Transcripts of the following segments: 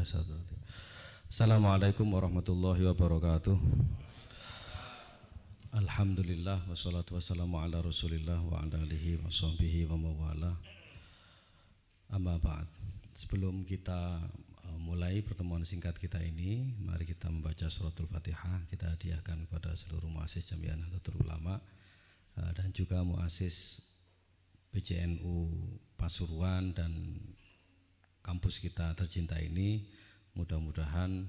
Assalamualaikum warahmatullahi wabarakatuh. Alhamdulillah wassalatu wassalamu ala Rasulillah wa ala alihi wa sahbihi wa mawala. Amma ba'd. Sebelum kita mulai pertemuan singkat kita ini, mari kita membaca suratul Fatihah. Kita hadiahkan kepada seluruh muassis Jamiah Nahdlatul Ulama dan juga muassis PCNU Pasuruan dan kampus kita tercinta ini. Mudah-mudahan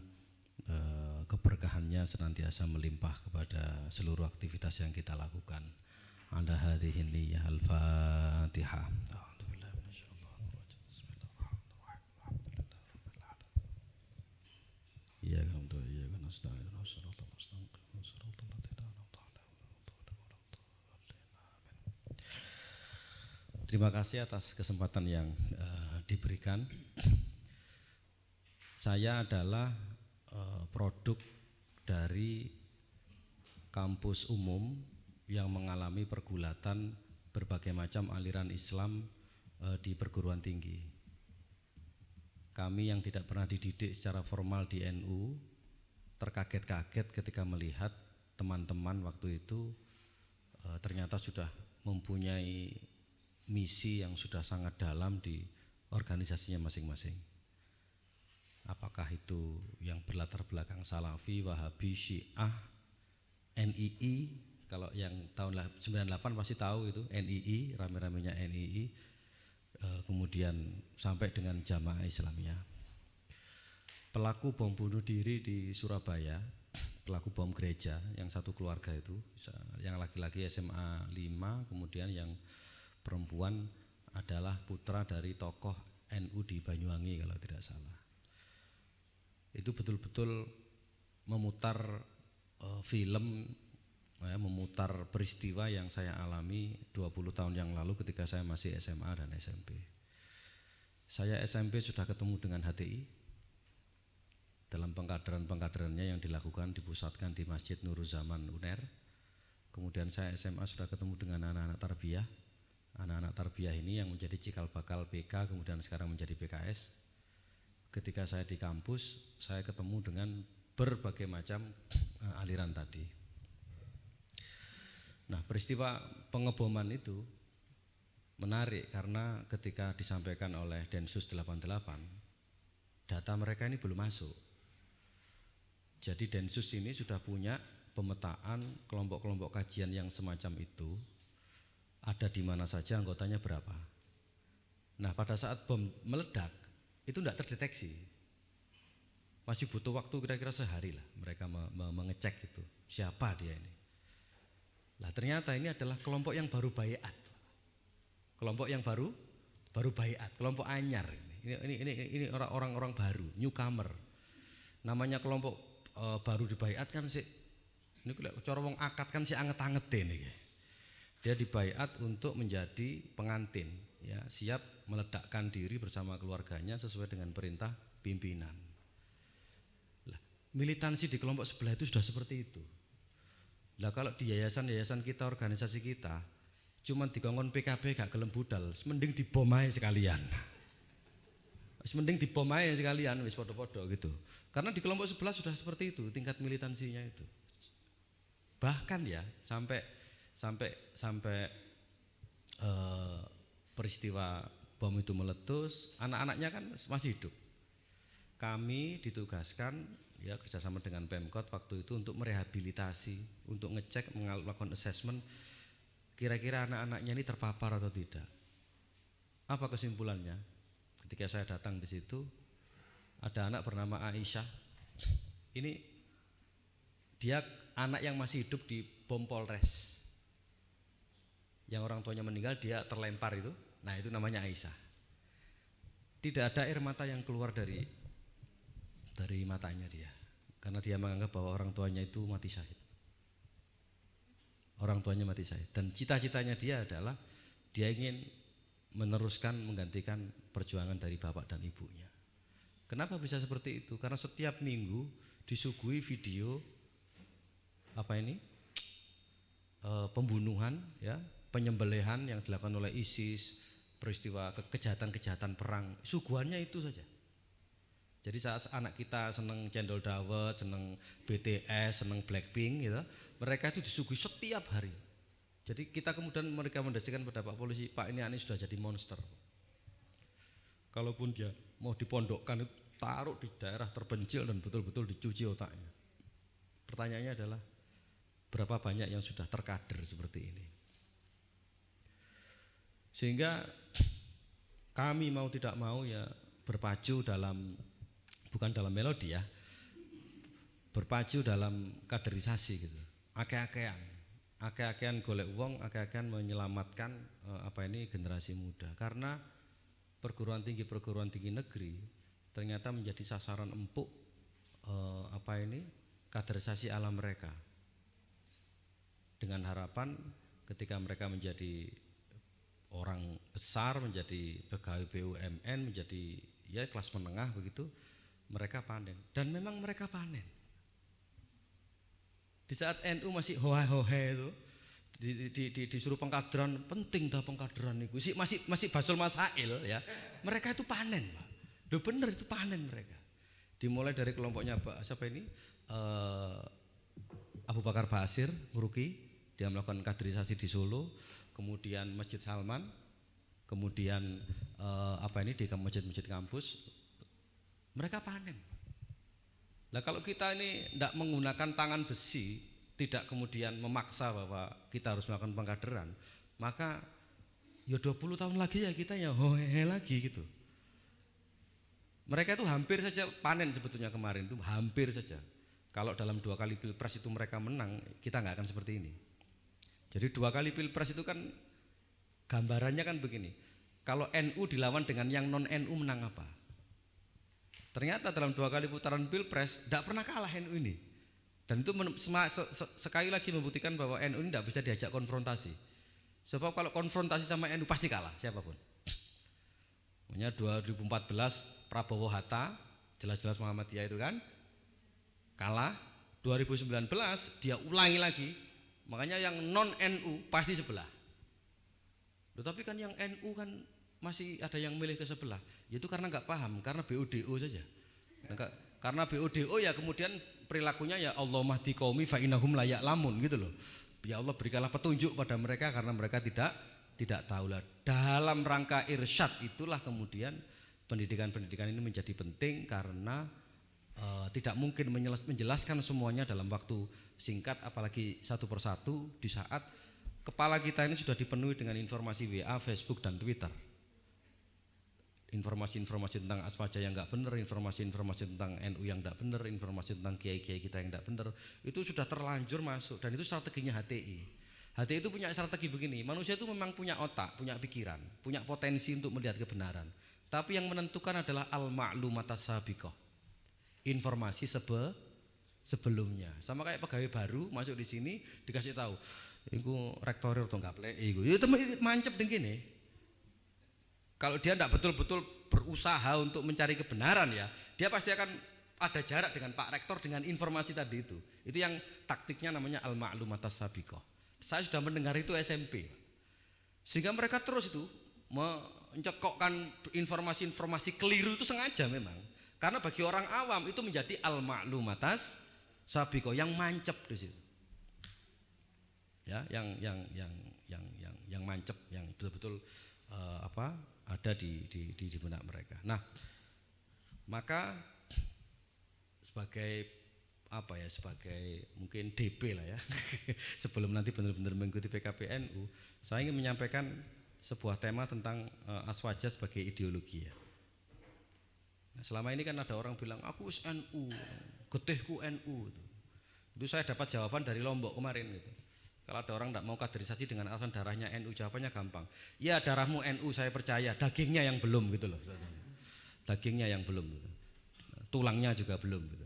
keberkahannya senantiasa melimpah kepada seluruh aktivitas yang kita lakukan. Ala hadhihi niyyah al-Fatihah. Terima kasih atas kesempatan yang diberikan. Saya adalah produk dari kampus umum yang mengalami pergulatan berbagai macam aliran Islam di perguruan tinggi. Kami yang tidak pernah dididik secara formal di NU terkaget-kaget ketika melihat teman-teman waktu itu ternyata sudah mempunyai misi yang sudah sangat dalam di organisasinya masing-masing. Apakah itu yang berlatar belakang Salafi, Wahabi, Syiah, NII, kalau yang tahun 98 pasti tahu itu NII, rame-ramenya NII, kemudian sampai dengan Jamaah Islamiyah. Pelaku bom bunuh diri di Surabaya, pelaku bom gereja yang satu keluarga itu, yang laki-laki SMA 5, kemudian yang perempuan adalah putra dari tokoh NU di Banyuwangi kalau tidak salah. Itu betul-betul memutar film, memutar peristiwa yang saya alami 20 tahun yang lalu ketika saya masih SMA dan SMP. Saya SMP sudah ketemu dengan HTI dalam pengkaderan-pengkaderannya yang dilakukan dipusatkan di Masjid Nurul Zaman UNER. Kemudian saya SMA sudah ketemu dengan anak-anak tarbiyah. Anak-anak tarbiyah ini yang menjadi cikal bakal PK kemudian sekarang menjadi PKS. Ketika saya di kampus, saya ketemu dengan berbagai macam aliran tadi. Nah, peristiwa pengeboman itu menarik karena ketika disampaikan oleh Densus 88, data mereka ini belum masuk. Jadi Densus ini sudah punya pemetaan kelompok-kelompok kajian yang semacam itu. Ada di mana saja, anggotanya berapa. Nah, pada saat bom meledak itu tidak terdeteksi. Masih butuh waktu kira-kira sehari lah mereka mengecek itu siapa dia ini. Lah ternyata ini adalah kelompok yang baru baiat. Kelompok yang baru baiat, kelompok anyar ini orang-orang baru, newcomer. Namanya kelompok baru dibaiat kan sih. Ini cara wong akad kan sih anget-angetin iki. Dia dibaiat untuk menjadi pengantin, ya, siap meledakkan diri bersama keluarganya sesuai dengan perintah pimpinan. Lah, militansi di kelompok sebelah itu sudah seperti itu. Lah kalau di yayasan-yayasan kita, organisasi kita, cuman dikongkon PKB gak gelem budal, mending dibom ae sekalian. Mending dibom ae sekalian, wis podo-podo gitu. Karena di kelompok sebelah sudah seperti itu tingkat militansinya itu. Bahkan ya sampai peristiwa bom itu meletus, anak-anaknya kan masih hidup. Kami ditugaskan ya kerjasama dengan Pemkot waktu itu untuk merehabilitasi, untuk ngecek, melakukan assessment kira-kira anak-anaknya ini terpapar atau tidak. Apa kesimpulannya? Ketika saya datang di situ, ada anak bernama Aisyah. Ini dia anak yang masih hidup di bom Polres. Yang orang tuanya meninggal, dia terlempar itu. Nah, itu namanya Aisyah. Tidak ada air mata yang keluar dari matanya dia, karena dia menganggap bahwa orang tuanya itu mati syahid. Orang tuanya mati syahid dan cita-citanya dia adalah dia ingin meneruskan, menggantikan perjuangan dari bapak dan ibunya. Kenapa bisa seperti itu? Karena setiap minggu disuguhi video pembunuhan, ya, penyembelihan yang dilakukan oleh ISIS, peristiwa kejahatan-kejahatan perang, suguhannya itu saja. Jadi saat anak kita seneng cendol dawet, seneng BTS, seneng Blackpink gitu, mereka itu disuguhi setiap hari. Jadi kita kemudian merekomendasikan pada Pak Polisi, Pak ini sudah jadi monster. Kalaupun dia mau dipondokkan, taruh di daerah terpencil dan betul-betul dicuci otaknya. Pertanyaannya adalah, berapa banyak yang sudah terkader seperti ini? Sehingga kami mau tidak mau ya berpacu dalam, bukan dalam melodi ya, berpacu dalam kaderisasi gitu, akeh-akehan golek wong, akeh-akehan menyelamatkan generasi muda. Karena perguruan tinggi negeri ternyata menjadi sasaran empuk kaderisasi ala mereka, dengan harapan ketika mereka menjadi orang besar, menjadi pegawai BUMN, menjadi ya kelas menengah begitu, mereka panen. Dan memang mereka panen. Di saat NU masih hohe itu, disuruh pengkaderan, penting dah pengkaderan itu, masih basul masail ya, mereka itu panen, Pak. Udah bener itu panen mereka. Dimulai dari kelompoknya siapa ini, Abu Bakar Basir, Nguruki, dia melakukan kaderisasi di Solo, kemudian Masjid Salman, kemudian di masjid-masjid kampus, mereka panen. Nah kalau kita ini tidak menggunakan tangan besi, tidak kemudian memaksa bahwa kita harus melakukan pengkaderan, maka ya 20 tahun lagi ya kita ya hohehe lagi gitu. Mereka itu hampir saja panen sebetulnya kemarin itu, hampir saja. Kalau dalam 2 kali pilpres itu mereka menang, kita nggak akan seperti ini. Jadi 2 kali pilpres itu kan gambarannya kan begini, kalau NU dilawan dengan yang non NU menang apa? Ternyata dalam 2 kali putaran pilpres tidak pernah kalah NU ini. Dan itu sekali lagi membuktikan bahwa NU ini tidak bisa diajak konfrontasi. Sebab kalau konfrontasi sama NU pasti kalah siapapun. Makanya 2014 Prabowo Hatta, jelas-jelas Muhammadiyah itu kan kalah. 2019 dia ulangi lagi. Makanya yang non NU pasti sebelah. Tetapi kan yang NU kan masih ada yang milih ke sebelah. Itu karena nggak paham, karena BODO saja. Karena BODO ya kemudian perilakunya ya Allah mahdi qaumi fa innahum la ya'lamun gitu loh. Ya Allah berikanlah petunjuk pada mereka karena mereka tidak tahu lah. Dalam rangka irsyad itulah kemudian pendidikan ini menjadi penting, karena tidak mungkin menjelaskan semuanya dalam waktu singkat, apalagi satu persatu di saat kepala kita ini sudah dipenuhi dengan informasi WA, Facebook dan Twitter. Informasi-informasi tentang Aswaja yang enggak benar, informasi-informasi tentang NU yang enggak benar, informasi tentang kiai-kiai kita yang enggak benar, itu sudah terlanjur masuk. Dan itu strateginya HTI. HTI itu punya strategi begini, manusia itu memang punya otak, punya pikiran, punya potensi untuk melihat kebenaran. Tapi yang menentukan adalah al-ma'lumatas sabiqah, informasi sebelumnya. Sama kayak pegawai baru masuk di sini dikasih tahu, iku rektorir atau enggak plek, iku itu mancep dengkene. Kalau dia tidak betul-betul berusaha untuk mencari kebenaran ya, dia pasti akan ada jarak dengan Pak Rektor dengan informasi tadi itu. Itu yang taktiknya namanya al-ma'lumatas sabiqah. Saya sudah mendengar itu SMP. Sehingga mereka terus itu mencekokkan informasi-informasi keliru itu sengaja memang. Karena bagi orang awam itu menjadi al-ma'lumatas sabiqah yang mancep di situ. Ya, yang mancep, yang betul-betul ada di benak mereka. Nah, maka sebagai sebagai mungkin DP lah ya sebelum nanti benar-benar mengikuti PKPNU, saya ingin menyampaikan sebuah tema tentang Aswaja sebagai ideologi ya. Nah, selama ini kan ada orang bilang aku NU, getihku NU itu saya dapat jawaban dari Lombok kemarin gitu. Kalau ada orang tidak mau kaderisasi dengan alasan darahnya NU, jawabannya gampang. Ya darahmu NU saya percaya, dagingnya yang belum gitu loh. Dagingnya yang belum gitu. Tulangnya juga belum gitu.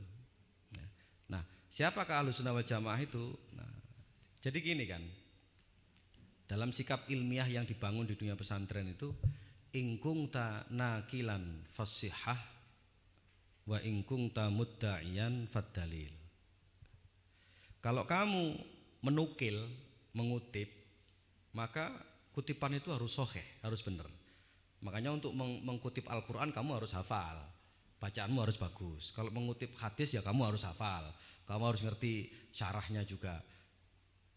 Nah, siapakah Ahlussunnah wal Jamaah itu? Nah, jadi gini kan, dalam sikap ilmiah yang dibangun di dunia pesantren itu, ingkung ta nakilan fasihah wa ingkung ta mudda'iyan faddalil. Kalau kamu menukil, mengutip, maka kutipan itu harus sahih, harus benar. Makanya untuk mengkutip Al-Quran kamu harus hafal. bacaanmu harus bagus. Kalau mengutip hadis ya kamu harus hafal, kamu harus ngerti syarahnya juga.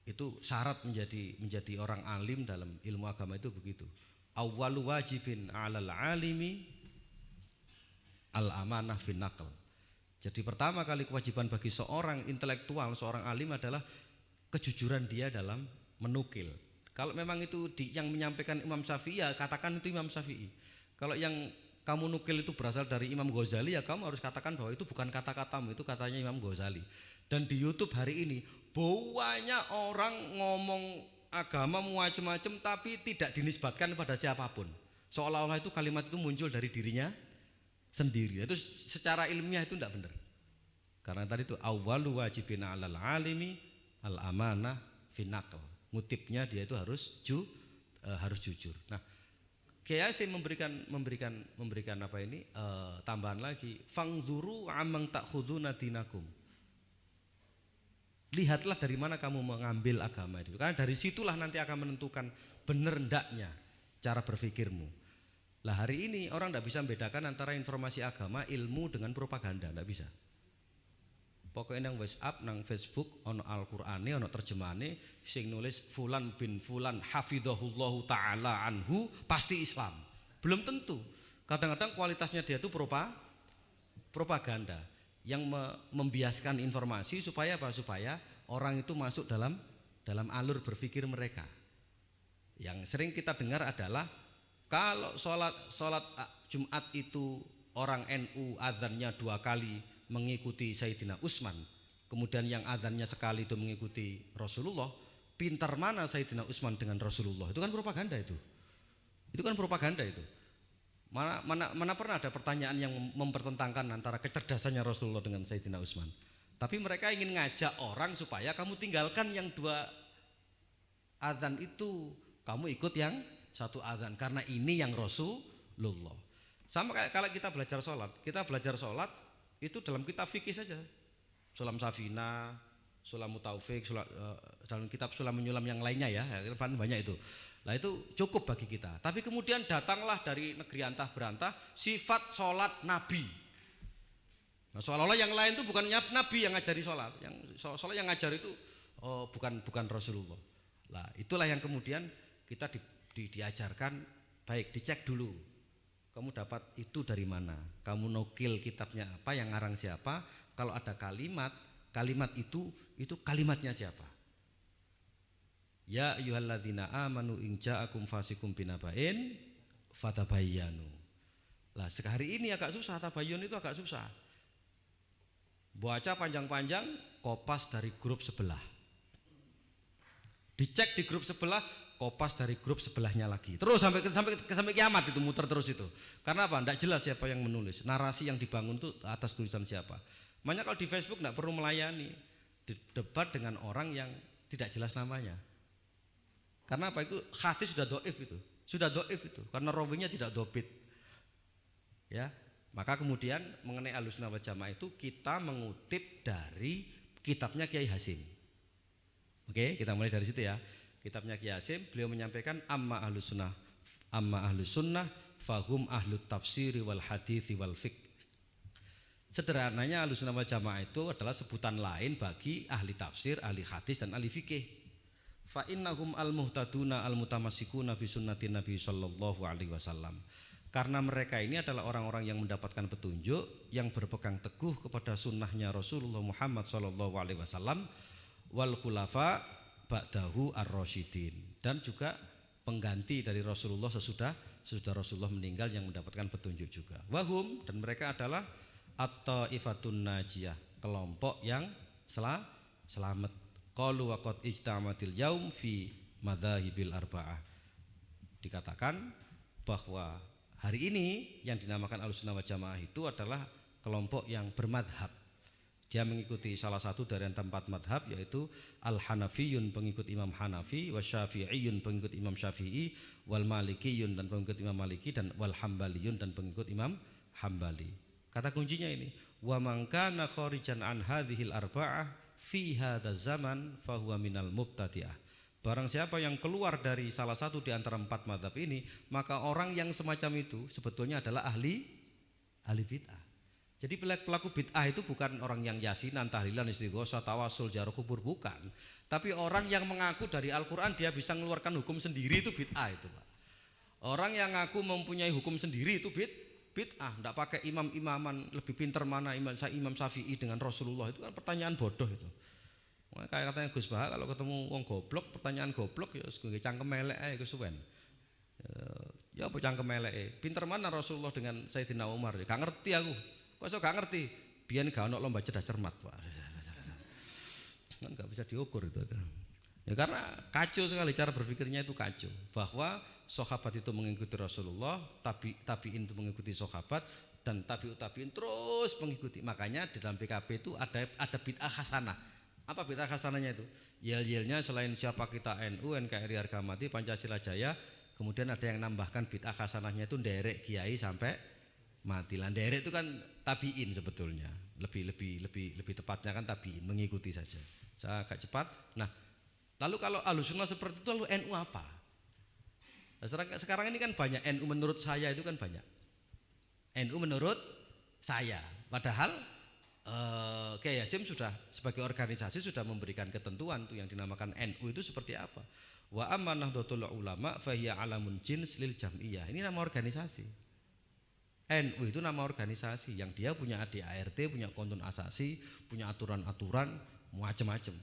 Itu syarat menjadi orang alim dalam ilmu agama itu begitu. Awwalu wajibin 'alal 'alimi al-amanah fin naql. Jadi pertama kali kewajiban bagi seorang intelektual, seorang alim adalah kejujuran dia dalam menukil. Kalau memang itu yang menyampaikan Imam Syafi'i, ya katakan itu Imam Syafi'i. Kalau yang kamu nukil itu berasal dari Imam Ghazali, ya kamu harus katakan bahwa itu bukan kata-katamu, itu katanya Imam Ghazali. Dan di YouTube hari ini banyak orang ngomong agama macam-macam tapi tidak dinisbatkan kepada siapapun. Seolah-olah itu kalimat itu muncul dari dirinya sendiri. Itu secara ilmiah itu tidak benar. Karena tadi itu awwalu wajibin 'alal 'alimi al-amanah fin naql. Ngutipnya dia itu harus jujur. Nah, Kiai saya memberikan apa ini tambahan lagi, fangduru amang ta'khuduna dinakum. Lihatlah dari mana kamu mengambil agama itu. Karena dari situlah nanti akan menentukan benar ndaknya cara berpikirmu. Lah hari ini orang tidak bisa membedakan antara informasi agama, ilmu dengan propaganda, tidak bisa. Pokoknya nang WhatsApp, nang Facebook, ono Al-Qur'ane, ono terjemahane, sing nulis Fulan bin Fulan hafidhahullahu ta'ala anhu, pasti Islam. Belum tentu. Kadang-kadang kualitasnya dia itu propaganda yang membiaskan informasi supaya apa? Supaya orang itu masuk dalam alur berpikir mereka. Yang sering kita dengar adalah kalau sholat Jumat itu orang NU azannya 2 kali mengikuti Sayyidina Utsman, kemudian yang azannya sekali itu mengikuti Rasulullah, pintar mana Sayyidina Utsman dengan Rasulullah? Itu kan propaganda itu. Itu kan propaganda itu. Mana pernah ada pertanyaan yang mempertentangkan antara kecerdasannya Rasulullah dengan Sayyidina Utsman. Tapi mereka ingin ngajak orang supaya kamu tinggalkan yang 2 azan itu, kamu ikut yang 1 azan karena ini yang Rasulullah. Sama kayak kalau kita belajar sholat itu dalam kitab fikih saja, Sulam Safina, Sulam Mutaufik, dalam kitab Sulam Menyulam yang lainnya ya, banyak itu. Nah itu cukup bagi kita. Tapi kemudian datanglah dari negeri antah berantah sifat sholat Nabi. Nah seolah-olah yang lain itu bukan Nabi yang ngajari sholat, yang sholat yang ngajar itu bukan Rasulullah. Nah itulah yang kemudian kita diajarkan, baik dicek dulu. Kamu dapat itu dari mana? Kamu nukil kitabnya apa, yang ngarang siapa? Kalau ada kalimat itu kalimatnya siapa? Ya ayyuhalladzina amanu in ja'akum fasikum binaba'in fatabayyanu. Lah sekali ini agak susah, tabayyun itu agak susah. Baca panjang-panjang, kopas dari grup sebelah. Dicek di grup sebelah, kopas dari grup sebelahnya lagi. Terus sampai kiamat itu muter terus itu. Karena apa? Tidak jelas siapa yang menulis. Narasi yang dibangun itu atas tulisan siapa. Makanya kalau di Facebook tidak perlu melayani debat dengan orang yang tidak jelas namanya. Karena apa? Itu hadis sudah doif itu. Sudah doif itu. Karena rawinya tidak dobit. Ya. Maka kemudian mengenai Ahlussunnah wal Jamaah itu kita mengutip dari kitabnya Kiai Hasyim. Oke, kita mulai dari situ ya. Kitabnya Kiai Hasyim, beliau menyampaikan amma ahlus sunnah fahum ahlut tafsiri wal hadithi wal fiqh. Sederhananya Ahlussunnah wal Jamaah itu adalah sebutan lain bagi ahli tafsir, ahli hadis dan ahli fikih. Fa innahum al muhtaduna al mutamassikuna bi sunnatin Nabi sallallahu alaihi wasallam. Karena mereka ini adalah orang-orang yang mendapatkan petunjuk, yang berpegang teguh kepada sunnahnya Rasulullah Muhammad sallallahu alaihi wasallam wal khulafa ba'dahu ar-rasyidin, dan juga pengganti dari Rasulullah sesudah Rasulullah meninggal yang mendapatkan petunjuk juga. Wahum, dan mereka adalah at-taifatun najiyah, kelompok yang selamat. Qalu wa qad ijtamatil yaum fi madzahibil arba'ah. Dikatakan bahwa hari ini yang dinamakan Ahlussunnah wal Jamaah itu adalah kelompok yang bermadhab. Dia mengikuti salah satu dari 4 madhab, yaitu Al-Hanafiyun pengikut Imam Hanafi, Wasyafi'iyun pengikut Imam Syafi'i, Wal Malikiyun dan pengikut Imam Maliki, dan Wal Hambaliyun dan pengikut Imam Hambali. Kata kuncinya ini, wa man kana kharijan an hadhil arba'ah fi hadzal zaman fahuwa minal mubtadi'ah. Barang siapa yang keluar dari salah satu di antara 4 madhab ini, maka orang yang semacam itu sebetulnya adalah ahli bid'ah. Jadi pelaku bid'ah itu bukan orang yang yasinan, tahlilan, istighosah, tawasul, ziarah kubur, bukan. Tapi orang yang mengaku dari Al-Quran dia bisa mengeluarkan hukum sendiri, itu bid'ah itu, Pak. Orang yang ngaku mempunyai hukum sendiri itu bid'ah. Tidak pakai imam-imaman, lebih pintar mana Imam Syafi'i dengan Rasulullah, itu kan pertanyaan bodoh itu. Kayak katanya Gus Baha, kalau ketemu wong goblok, pertanyaan goblok ya gue cangkem elek ae kesuwen. Ya apa cangkem elek? Pinter mana Rasulullah dengan Sayyidina Umar? Gak ngerti aku. Kok iso gak ngerti? Biyen gak ono lomba cerdas cermat, Pak. Kan gak bisa diukur itu. Ya karena kacau sekali cara berpikirnya, itu kacau. Bahwa sahabat itu mengikuti Rasulullah, tabiin itu mengikuti sahabat, dan tabiin terus mengikuti. Makanya di dalam PKB itu ada bid'ah hasanah. Apa bid'ah hasanahnya itu? Yel-yelnya selain siapa kita NU, NKRI harga mati, Pancasila jaya, kemudian ada yang nambahkan bid'ah hasanahnya itu nderek kiai sampai mati. Lah nderek itu kan tabiin sebetulnya. Lebih tepatnya kan tabiin, mengikuti saja. Saya agak cepat. Nah, lalu kalau Ahlussunnah seperti itu, lalu NU apa? Nah, sekarang ini kan banyak NU menurut saya itu kan banyak. NU menurut saya, padahal Kiai Hasyim sudah sebagai organisasi sudah memberikan ketentuan tuh yang dinamakan NU itu seperti apa. Wa amanah nahdlatul ulama fahiya alamun jins lil jam'iyah. Ini nama organisasi. NU itu nama organisasi yang dia punya ADART, punya kontun asasi, punya aturan-aturan macam-macam.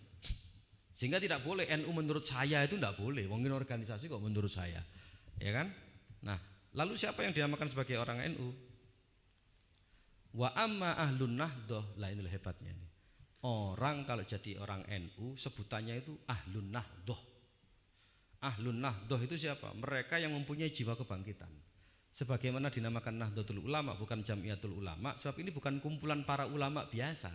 Sehingga tidak boleh NU menurut saya itu tidak boleh. Mungkin organisasi kok menurut saya, ya kan? Nah, lalu siapa yang dinamakan sebagai orang NU? Wa amma ahlun nahdoh, lah ini hebatnya ini. Orang kalau jadi orang NU sebutannya itu ahlun nahdoh. Ahlun nahdoh itu siapa? Mereka yang mempunyai jiwa kebangkitan. Sebagaimana dinamakan Nahdlatul Ulama, bukan Jamiatul Ulama, sebab ini bukan kumpulan para ulama biasa.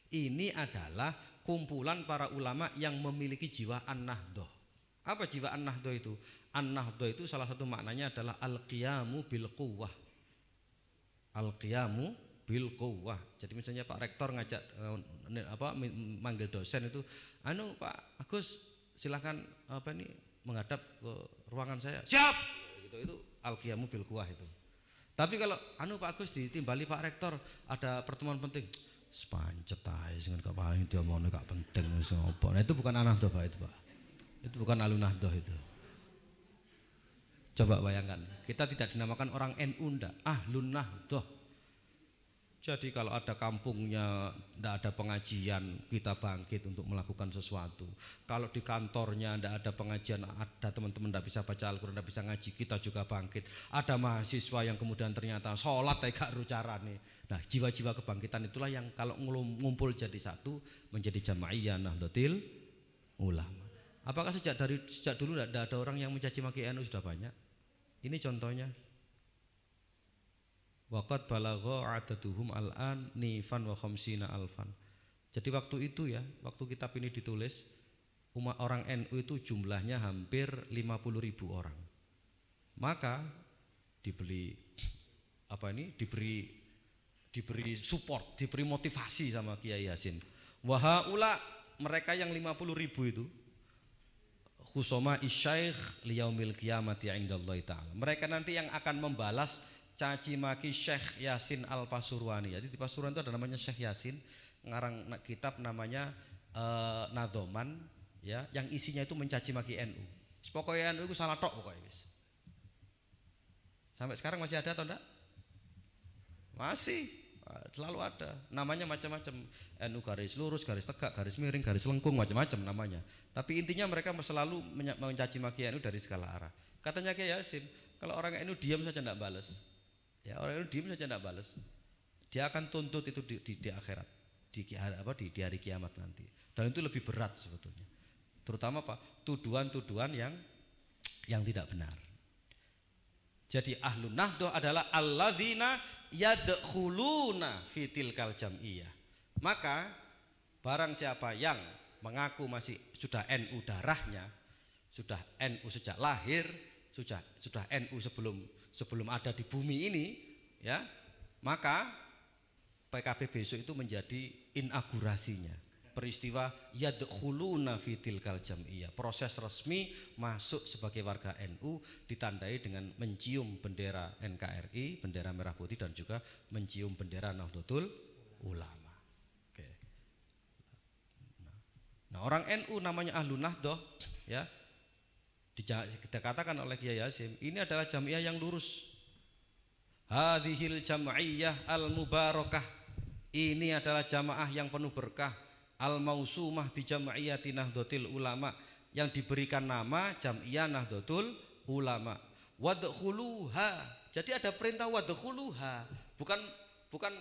Ini adalah kumpulan para ulama yang memiliki jiwa an-nahdoh. Apa jiwa an-nahdoh itu? An-nahdoh itu salah satu maknanya adalah al-qiyamu bil quwwah. Al-qiyamu bil quwwah. Jadi misalnya Pak Rektor ngajak manggil dosen itu, Pak Agus silahkan menghadap ke ruangan saya. Siap. Itu al-qiyamu bil quwwah itu. Tapi kalau Pak Agus ditimbali Pak Rektor ada pertemuan penting, sepancet ae sing gak paling diomongno gak penting sapa. Nah itu bukan an-nahdoh Pak, itu Pak. Itu bukan alun-nahdoh itu. Coba bayangkan, kita tidak dinamakan orang NU ndak, ahlun nahdoh. Jadi kalau ada kampungnya tidak ada pengajian, kita bangkit untuk melakukan sesuatu. Kalau di kantornya tidak ada pengajian, ada teman-teman tidak bisa baca Al-Quran, tidak bisa ngaji, kita juga bangkit. Ada mahasiswa yang kemudian ternyata sholat gak carane. Nah, jiwa-jiwa kebangkitan itulah yang kalau ngumpul jadi satu menjadi Jamaiyah Nahdlatul Ulama. Apakah sejak dulu tidak ada orang yang mencaci maki NU? Sudah banyak. Ini contohnya. Waqad balagha adaduhum al-an nifan wa khamsina alfan. Jadi waktu itu ya, waktu kitab ini ditulis, umat orang NU itu jumlahnya hampir 50.000 orang. Maka diberi support, diberi motivasi sama Kiai Yasin. Wa haula, mereka yang 50.000 itu khusoma isyaikh liyaumil qiyamati indallahi ta'ala. Mereka nanti yang akan membalas caci maki Syekh Yasin Al-Pasurwani. Jadi di Pasuruan itu ada namanya Syekh Yasin, ngarang kitab namanya Nadhoman, ya, yang isinya itu mencaci maki NU. Pokoknya NU itu salah tok pokoknya guys. Sampai sekarang masih ada atau enggak? Masih, selalu ada. Namanya macam-macam. NU garis lurus, garis tegak, garis miring, garis lengkung, macam-macam namanya. Tapi intinya mereka selalu mencaci maki NU dari segala arah. Katanya Kiai Yasin, kalau orang NU diam saja enggak balas. Ya, orang itu diam saja tidak balas, dia akan tuntut itu di akhirat, di hari kiamat nanti. Dan itu lebih berat sebetulnya, terutama tuduhan-tuduhan yang tidak benar. Jadi ahlun nahdoh adalah alladzina yadkhuluna fi tilkal jam'iyah. Maka barang siapa yang mengaku masih sudah NU darahnya, sudah NU sejak lahir, sudah NU sebelum ada di bumi ini, ya, maka PKB besok itu menjadi inaugurasinya. peristiwa yadkhuluna fi tilkal jam'iyah, proses resmi masuk sebagai warga NU ditandai dengan mencium bendera NKRI, bendera merah putih, dan juga mencium bendera Nahdlatul Ulama. Oke. Nah, orang NU namanya Ahlun Nahdlatul, ya, dikatakan oleh Kiai Hasyim, ini adalah jamiah yang lurus. Hadhil jam'iyah al-mubarakah, ini adalah jamaah yang penuh berkah, al-mausumah bi jam'iyati Nahdlatul Ulama, yang diberikan nama Jam'iyah Nahdlatul Ulama. Wadkhuluha, jadi ada perintah wadkhuluha, bukan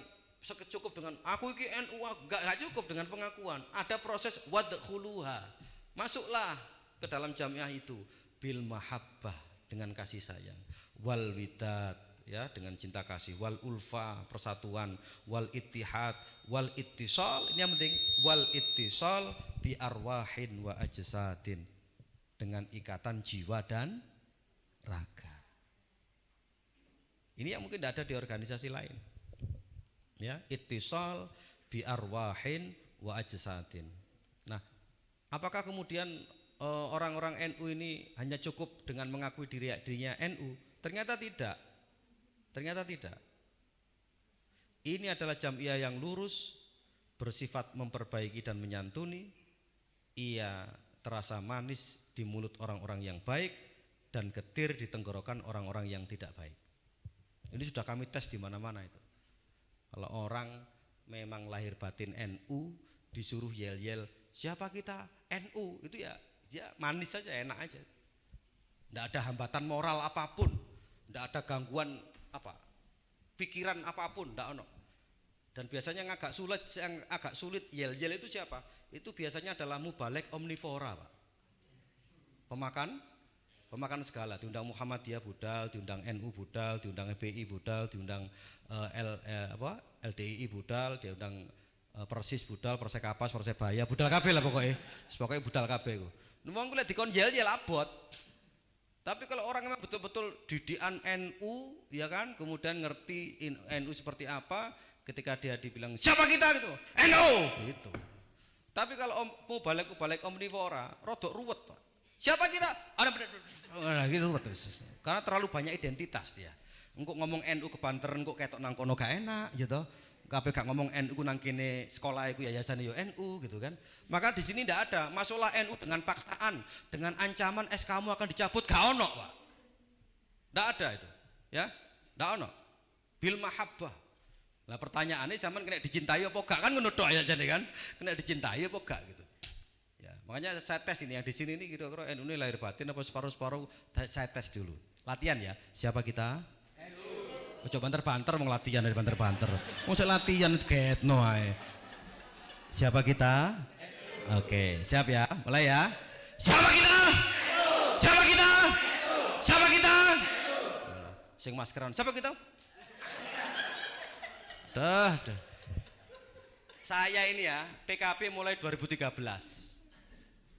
cukup dengan aku iki NU, enggak cukup dengan pengakuan, ada proses wadkhuluha, masuklah ke dalam jamiah itu bil mahabbah, dengan kasih sayang, wal widad, ya, dengan cinta kasih, wal ulfa, persatuan, wal ittihad, wal ittisal, ini yang penting, wal ittisal bi arwahin wa ajsadin, dengan ikatan jiwa dan raga. Ini yang mungkin tidak ada di organisasi lain, ya, ittisal bi arwahin wa ajsadin. Nah, apakah kemudian orang-orang NU ini hanya cukup dengan mengakui dirinya NU? Ternyata tidak. Ternyata tidak. Ini adalah jamiah yang lurus, bersifat memperbaiki dan menyantuni. Ia terasa manis di mulut orang-orang yang baik dan getir di tenggorokan orang-orang yang tidak baik. Ini sudah kami tes di mana-mana itu. Kalau orang memang lahir batin NU, disuruh yel-yel, siapa kita? NU, itu ya manis saja, enak aja. Tidak ada hambatan moral apapun, tidak ada gangguan pikiran apapun, tidak ono. Dan biasanya yang agak sulit yel-yel itu siapa? Itu biasanya adalah mubalek omnivora, Pak. Pemakan segala. Diundang Muhammadiyah budal, diundang NU budal, diundang FPI budal, diundang LDII budal, diundang Persis budal, Persekapas, Persebaya, budal kabeh lah pokoknya. Pokoknya budal kabeh iku. Wong kuwi dikon yel-yel abot. Tapi kalau orang memang betul-betul didikan NU, ya kan, kemudian ngerti NU seperti apa, ketika dia dibilang siapa kita gitu, NU gitu. Tapi kalau mau balik omnivora, rodok ruwet, Pak. Siapa kita? Ada gitu ruwet terus. Karena terlalu banyak identitas dia. Engko ngomong NU kebanteran kok ketok nang kono gak enak gitu. Kabeh gak ngomong NU ku nang kene sekolah iku yayasan yo NU gitu kan. Maka di sini ndak ada masalah NU dengan paksaan, dengan ancaman SK-mu akan dicabut, gak ono, Pak. Ndak ada itu, ya. Ndak ono. Bil mahabbah. Lah pertanyaannya zaman kena dicintai apa gak, kan ngono tok ya jane kan. Kena dicintai apa gak gitu. Ya, makanya saya tes ini yang di sini ini kira-kira NU ini lahir batin apa separuh-separuh, saya tes dulu. Latihan ya. Siapa kita? Coba banter-banter mau latihan dari banter-banter. Mau latihan ketno ae. Siapa kita? Oke, siap ya. Mulai ya. Siapa kita? Siapa kita? Siapa kita? Sing maskeran. Siapa kita? Dah. Saya ini ya, PKP mulai 2013.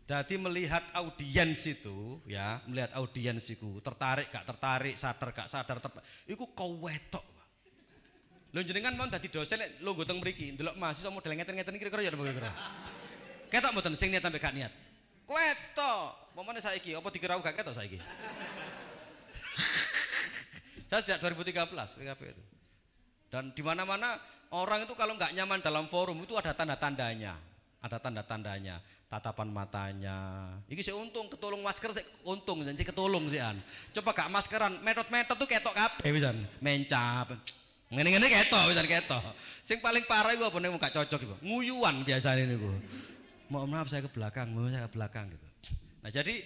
Jadi melihat audiens itu, ya, melihat audiens itu, tertarik gak tertarik, sadar gak sadar, iku kewetok. Lho jenengan mau dadi dosen lho nggo teng mriki, ndelok mahasiswa model ngeten-ngeten kira-kira ya kira-kira. Ketok mboten sing niat sampe gak niat. Kewetok. Momone saiki apa dikira gak ketok saiki? Saya sejak 2013 PKP itu. Dan di mana-mana orang itu kalau nggak nyaman dalam forum itu ada tanda-tandanya. Ada tanda-tandanya, tatapan matanya. Iki sih untung ketolong masker sih untung janji ketolong sih an. Coba gak maskeran, metode-metode tuh ketok kabeh pisan. Mencap. Ngene-ngene ketok pisan ketok. Sing paling parah iku apa nek gak cocok iku. Nguyuan biasane niku. Mohon maaf saya ke belakang, gitu. Nah, jadi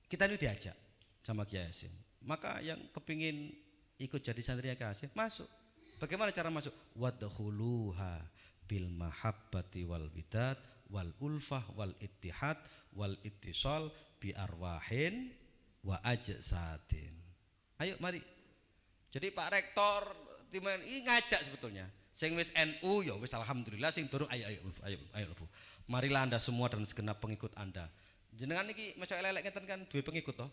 kita ini diajak sama Kiai Hasyim. Maka yang kepingin ikut jadi santrinya Kiai Hasyim masuk. Bagaimana cara masuk? Wadkhuluha bil mahabbati wal widad wal ulfah wal ittihad wal ittisal bi arwahin wa ajsadin. Ayo mari. Jadi Pak Rektor timen ini ngajak sebetulnya. Sing wis NU ya wis alhamdulillah, sing durung ayo Bu. Marilah Anda semua dan segenap pengikut Anda. Jenengan iki masuk elek ngeten kan duwe pengikut toh?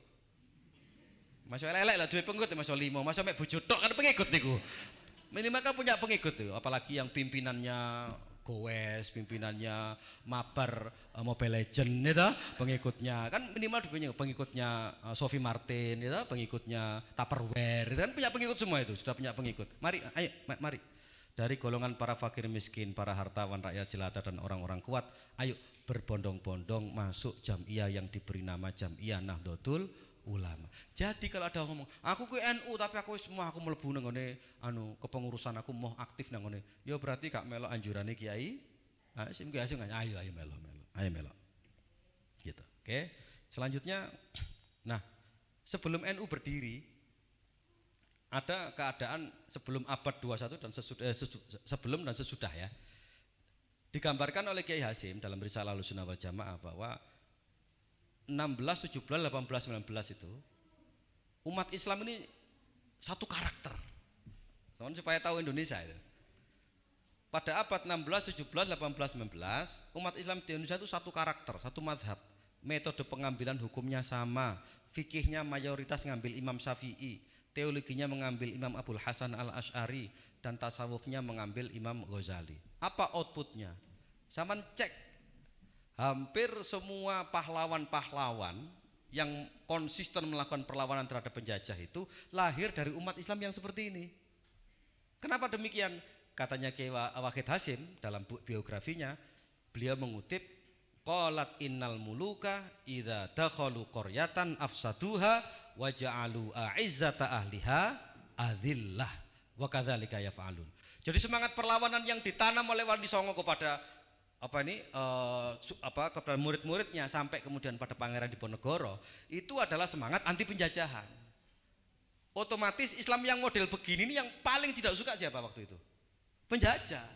Masuk elek lah duwe pengikut masuk 5, masuk mek bojo tok kan pengikut niku. Minimal kan punya pengikut tuh, apalagi yang pimpinannya Gowes, pimpinannya Mabar Mobile Legend itu, pengikutnya kan minimal pengikutnya Sophie Martin itu, pengikutnya Tupperware itu kan punya pengikut semua itu, sudah punya pengikut. Mari, ayo, mari. Dari golongan para fakir miskin, para hartawan, rakyat jelata dan orang-orang kuat, ayo berbondong-bondong masuk Jam'iyah yang diberi nama Jam'iyah Nahdlatul Ulama. Jadi kalau ada ngomong, aku ke NU tapi aku semua aku mlebu nang ngene kepengurusan aku mau aktif nang ngene. Ya berarti gak melok anjurane Kiai. Sim Kiai ayo melo. Ayo melo. Gitu. Oke. Selanjutnya nah, sebelum NU berdiri ada keadaan sebelum abad 21 dan sebelum dan sesudah ya. Digambarkan oleh Kiai Hasim dalam Risalah Ahlussunnah wal Jamaah bahwa 16, 17, 18, 19 itu umat Islam ini satu karakter. Teman supaya tahu Indonesia itu. Pada abad 16, 17, 18, 19 umat Islam di Indonesia itu satu karakter, satu mazhab. Metode pengambilan hukumnya sama, fikihnya mayoritas ngambil Imam Syafi'i, teologinya mengambil Imam Abdul Hasan Al-Asy'ari, dan tasawufnya mengambil Imam Ghazali. Apa outputnya? Saman cek, hampir semua pahlawan-pahlawan yang konsisten melakukan perlawanan terhadap penjajah itu lahir dari umat Islam yang seperti ini. Kenapa demikian? Katanya Kiai Wahid Hasim dalam biografinya, beliau mengutip, qalat innal muluka idza dakhalu qaryatan afsaduha wa ja'alu a'izzata ahliha adillah wa kadzalika yaf'alun. Jadi semangat perlawanan yang ditanam oleh Wali Songo kepada kepada murid-muridnya sampai kemudian pada Pangeran Diponegoro itu adalah semangat anti penjajahan. Otomatis Islam yang model begini ini yang paling tidak suka siapa waktu itu? Penjajah.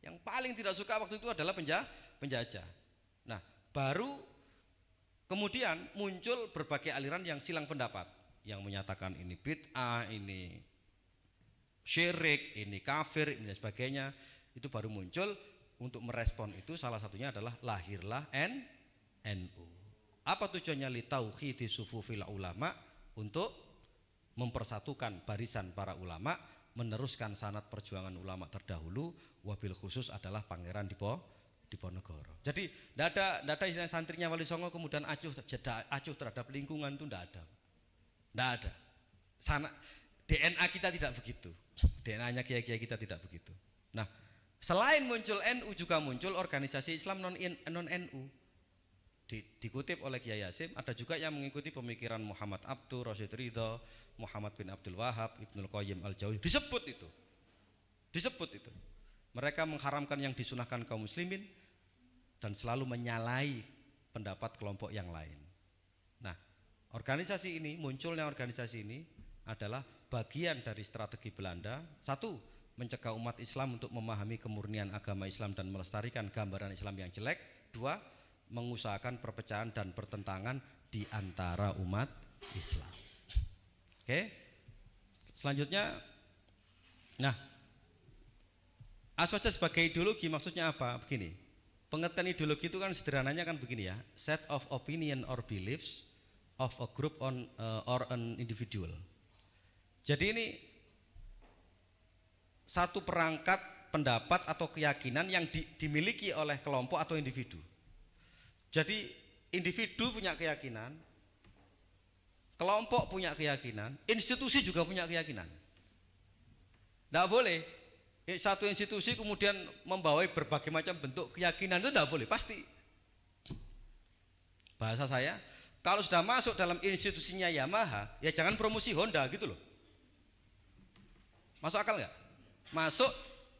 Yang paling tidak suka waktu itu adalah penjajah. Nah, baru kemudian muncul berbagai aliran yang silang pendapat, yang menyatakan ini bid'ah, ini syirik, ini kafir, ini dan sebagainya. Itu baru muncul. Untuk merespon itu salah satunya adalah lahirlah NU. Apa tujuannya? Li tauhidi sufufil ulama, untuk mempersatukan barisan para ulama, meneruskan sanad perjuangan ulama terdahulu, wabil khusus adalah Pangeran Diponegoro. Jadi tidak ada istilah santrinya Wali Songo kemudian acuh terhadap lingkungan, itu tidak ada. Tidak ada. DNA kita tidak begitu. DNA-nya kiai-kiai kita tidak begitu. Nah, selain muncul NU juga muncul organisasi Islam non NU. Dikutip oleh Kiai Hasim, ada juga yang mengikuti pemikiran Muhammad Abduh, Rasyid Ridho, Muhammad bin Abdul Wahab, Ibnul Qayyim Al-Jauzi. Disebut itu. Mereka mengharamkan yang disunahkan kaum muslimin dan selalu menyalahi pendapat kelompok yang lain. Nah, munculnya organisasi ini adalah bagian dari strategi Belanda. Satu, mencegah umat Islam untuk memahami kemurnian agama Islam dan melestarikan gambaran Islam yang jelek. Dua, mengusahakan perpecahan dan pertentangan di antara umat Islam. Oke. Selanjutnya, nah, aswaja sebagai ideologi maksudnya apa? Begini, pengertian ideologi itu kan sederhananya kan begini ya, set of opinion or beliefs of a group or an individual. Jadi ini satu perangkat pendapat atau keyakinan yang dimiliki oleh kelompok atau individu. Jadi individu punya keyakinan, kelompok punya keyakinan, institusi juga punya keyakinan. Tidak boleh satu institusi kemudian membawai berbagai macam bentuk keyakinan, itu tidak boleh, pasti. Bahasa saya, kalau sudah masuk dalam institusinya Yamaha, ya jangan promosi Honda gitu loh. Masuk akal nggak? Masuk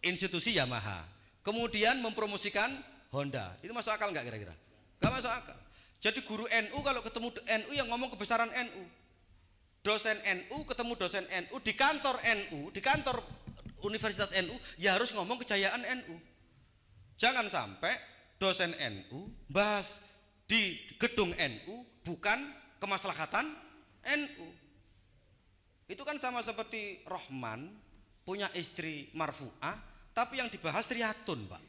institusi Yamaha, kemudian mempromosikan Honda, itu masuk akal nggak kira-kira? Nggak masuk akal. Jadi guru NU kalau ketemu NU yang ngomong kebesaran NU, dosen NU ketemu dosen NU di kantor NU, di kantor Universitas NU, ya harus ngomong kejayaan NU. Jangan sampai dosen NU bahas di gedung NU bukan kemaslahatan NU. Itu kan sama seperti Rohman punya istri marfu'ah, tapi yang dibahas riyatun, Pak.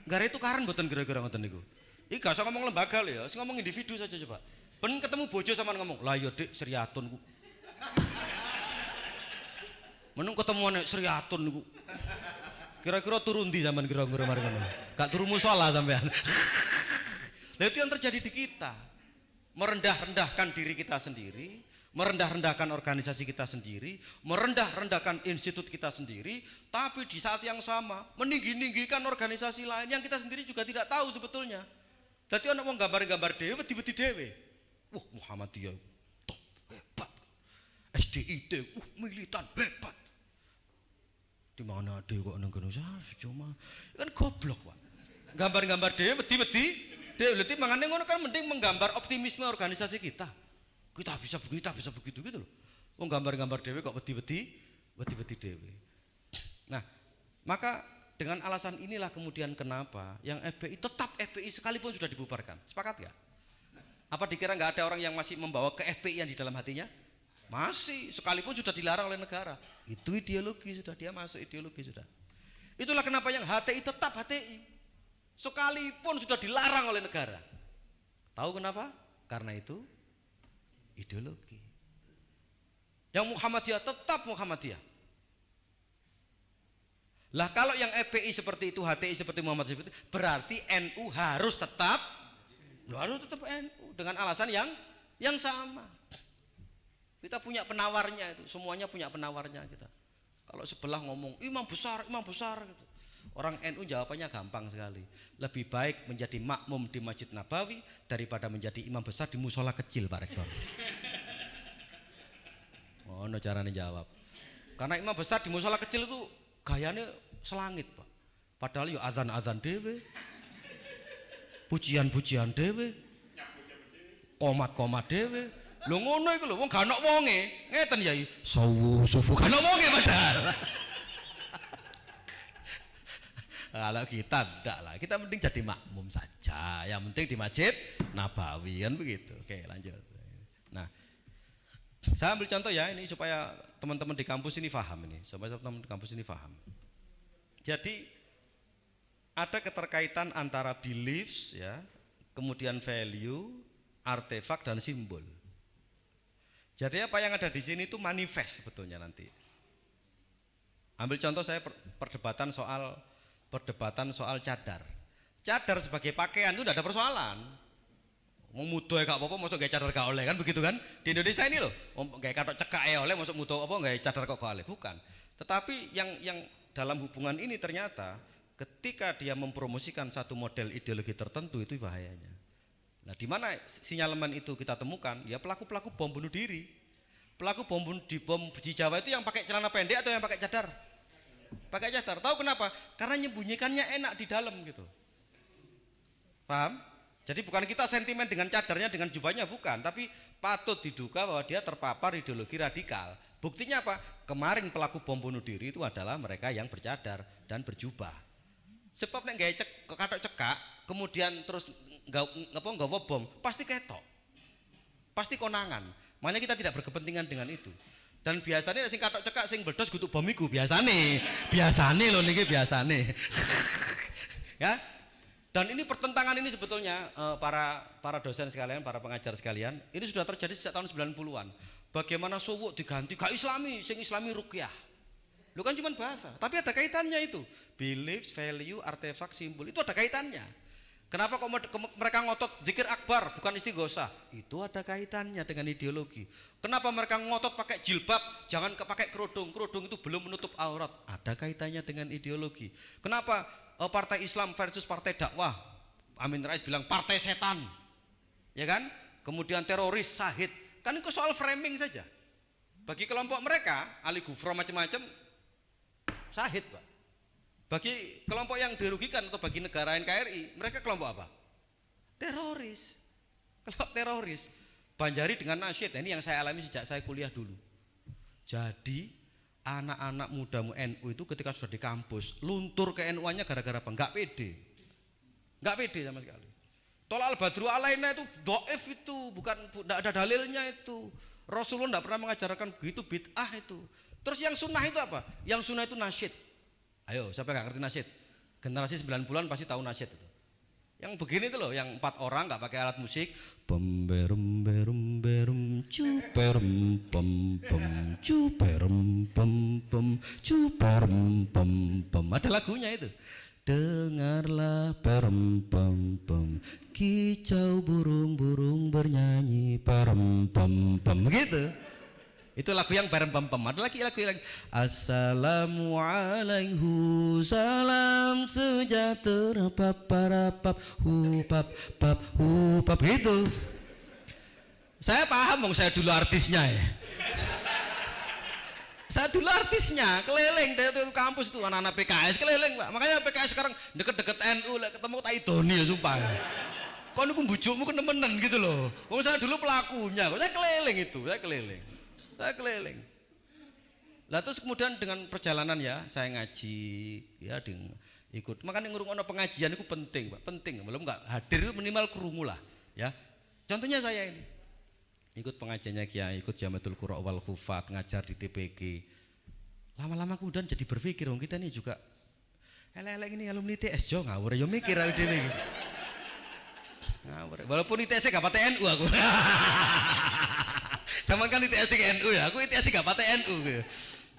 Gara itu karan mboten kira-kira ngoten niku. Iki gak usah ngomong lembaga lho ya, sing ngomong individu saja coba. Ben ketemu bojo sampean ngomong, "Lah ya Dik, riyatun ku." Menung ketemu nek riyatun niku. Kira-kira turun di zaman kira-kira mari ngono. Gak turu musala sampean. Nah itu yang terjadi di kita. Merendah-rendahkan diri kita sendiri, merendah-rendahkan organisasi kita sendiri, merendah-rendahkan institut kita sendiri, tapi di saat yang sama meninggi-ninggikan organisasi lain yang kita sendiri juga tidak tahu sebetulnya. Jadi orang mau gambar-gambar dewe, wedi-wedi dewe. Wah Muhammadiyah top, hebat. SDIT, militan, hebat. Di mana ada kok nang kene cuma kan goblok, Pak. Gambar-gambar dewe, wedi-wedi dewe. Berarti mangane ngono kan mending menggambar optimisme organisasi kita. Kita bisa begini, kita bisa begitu gitu loh. Wong gambar-gambar dewe kok wedi-wedi dewe. Nah, maka dengan alasan inilah kemudian kenapa yang FPI tetap FPI sekalipun sudah dibubarkan. Sepakat gak? Apa dikira nggak ada orang yang masih membawa ke FPI yang di dalam hatinya? Masih, sekalipun sudah dilarang oleh negara. Itu ideologi sudah, dia masuk ideologi sudah. Itulah kenapa yang HTI tetap HTI. Sekalipun sudah dilarang oleh negara. Tahu kenapa? Karena itu ideologi. Yang Muhammadiyah tetap Muhammadiyah. Lah kalau yang FPI seperti itu, HTI seperti Muhammadiyah seperti itu, berarti NU harus tetap NU dengan alasan yang sama. Kita punya penawarnya itu, semuanya punya penawarnya kita. Kalau sebelah ngomong imam besar gitu. Orang NU jawabannya gampang sekali. Lebih baik menjadi makmum di Masjid Nabawi daripada menjadi imam besar di musola kecil, Pak Rektor. Ngono caranya jawab. Karena imam besar di musola kecil itu gayanya selangit, Pak. Padahal yo azan-azan dewe. Pujian-pujian dewe. Komat-komat dewe. Lho ngono iku lho, wong gak ono wonge. Ngeten ya, sufu gak ono wonge padahal. Kalau kita enggak lah, kita penting jadi makmum saja. Yang penting di Masjid Nabawi kan begitu. Oke, lanjut. Nah, saya ambil contoh ya ini supaya teman-teman di kampus ini paham ini, supaya teman-teman di kampus ini paham. Jadi ada keterkaitan antara beliefs ya, kemudian value, artefak dan simbol. Jadi apa yang ada di sini itu manifest sebetulnya nanti. Ambil contoh saya perdebatan soal cadar. Cadar sebagai pakaian itu tidak ada persoalan. Mau mudo gak apa-apa, masuk gak cadar gak oleh kan begitu kan? Di Indonesia ini loh, gak katok cekak oleh, masuk mudo apa gak cadar kok oleh, bukan. Tetapi yang dalam hubungan ini ternyata ketika dia mempromosikan satu model ideologi tertentu itu bahayanya. Nah, di mana sinyalemen itu kita temukan? Ya pelaku-pelaku bom bunuh diri. Pelaku bom di Jawa itu yang pakai celana pendek atau yang pakai cadar? Pakai cadar. Tahu kenapa? Karena nyembunyikannya enak di dalam gitu. Paham? Jadi bukan kita sentimen dengan cadarnya, dengan jubahnya, bukan, tapi patut diduga bahwa dia terpapar ideologi radikal. Buktinya apa? Kemarin pelaku bom bunuh diri itu adalah mereka yang bercadar dan berjubah. Sebab nek gawe katok cekak, kemudian terus nggawa bom, pasti ketok. Pasti konangan. Makanya kita tidak berkepentingan dengan itu. Dan biasanya sing katok cekak sing meledos kudu bom iku biasane lho niki biasane. Ya. Dan ini pertentangan ini sebetulnya para dosen sekalian, para pengajar sekalian, ini sudah terjadi sejak tahun 90-an. Bagaimana suwuk diganti gak islami, sing islami ruqyah. Lu kan cuma bahasa, tapi ada kaitannya itu. Beliefs, value, artefak, simbol, itu ada kaitannya. Kenapa kok mereka ngotot zikir akbar bukan istighosah? Itu ada kaitannya dengan ideologi. Kenapa mereka ngotot pakai jilbab, jangan pakai kerudung? Kerudung itu belum menutup aurat. Ada kaitannya dengan ideologi. Kenapa partai Islam versus partai dakwah? Amin Rais bilang partai setan. Ya kan? Kemudian teroris, syahid. Kan itu soal framing saja. Bagi kelompok mereka, Ali Gufro macam-macam syahid, Pak. Bagi kelompok yang dirugikan atau bagi negara NKRI, mereka kelompok apa? Teroris. Kelompok teroris. Banjari dengan nasyid, ini yang saya alami sejak saya kuliah dulu. Jadi anak-anak muda NU itu ketika sudah di kampus, luntur ke NU-nya gara-gara apa? Enggak pede. Enggak pede sama sekali. Tolak al-badru alaina itu dhaif itu, bukan enggak ada dalilnya itu. Rasulullah enggak pernah mengajarkan begitu, bid'ah itu. Terus yang sunnah itu apa? Yang sunnah itu nasyid. Ayo, siapa nggak ngerti nasyid? Generasi 90-an pasti tahu nasyid itu. Yang begini itu loh, yang 4 orang nggak pakai alat musik, bem berum berum berum cuperem pem pem cuperem pem pem cuperem pem pem. Ada lagunya itu. Dengarlah perem pem pem, kicau burung-burung bernyanyi perem pem pem, gitu. Itu lagu yang perem pem pem. Ada lagi lagu lagi. Assalamualaikum, salam sejahtera, paparapap, hupap, pap, hupap, itu. Saya paham, saya dulu artisnya ya. Saya dulu artisnya, keliling dari kampus tuh anak-anak PKS keliling, Pak. Makanya PKS sekarang deket-deket NU, ketemu tak idoni ya sumpah. Kok niku mbujukmu kenemenan gitu loh. Wong saya dulu pelakunya, saya keliling itu, saya keliling. Lah terus kemudian dengan perjalanan ya, saya ngaji, ya ikut. Makanya ngurungono pengajian itu penting, Pak, penting. Belum nggak hadir itu minimal krungu lah, ya. Contohnya saya ini. Ikut pengajiannya Kiai, ikut Jamatul Qura wal Hufat, ngajar di TPG. Lama-lama kemudian jadi berpikir, kita ini juga elek-elek ini alumni TS Jo ngawur, yo mikir awake dhewe iki. Ngawur. Walaupun ITS gak pakai NU aku. Sama kan ITS ke NU ya, aku ITS gak pakai NU.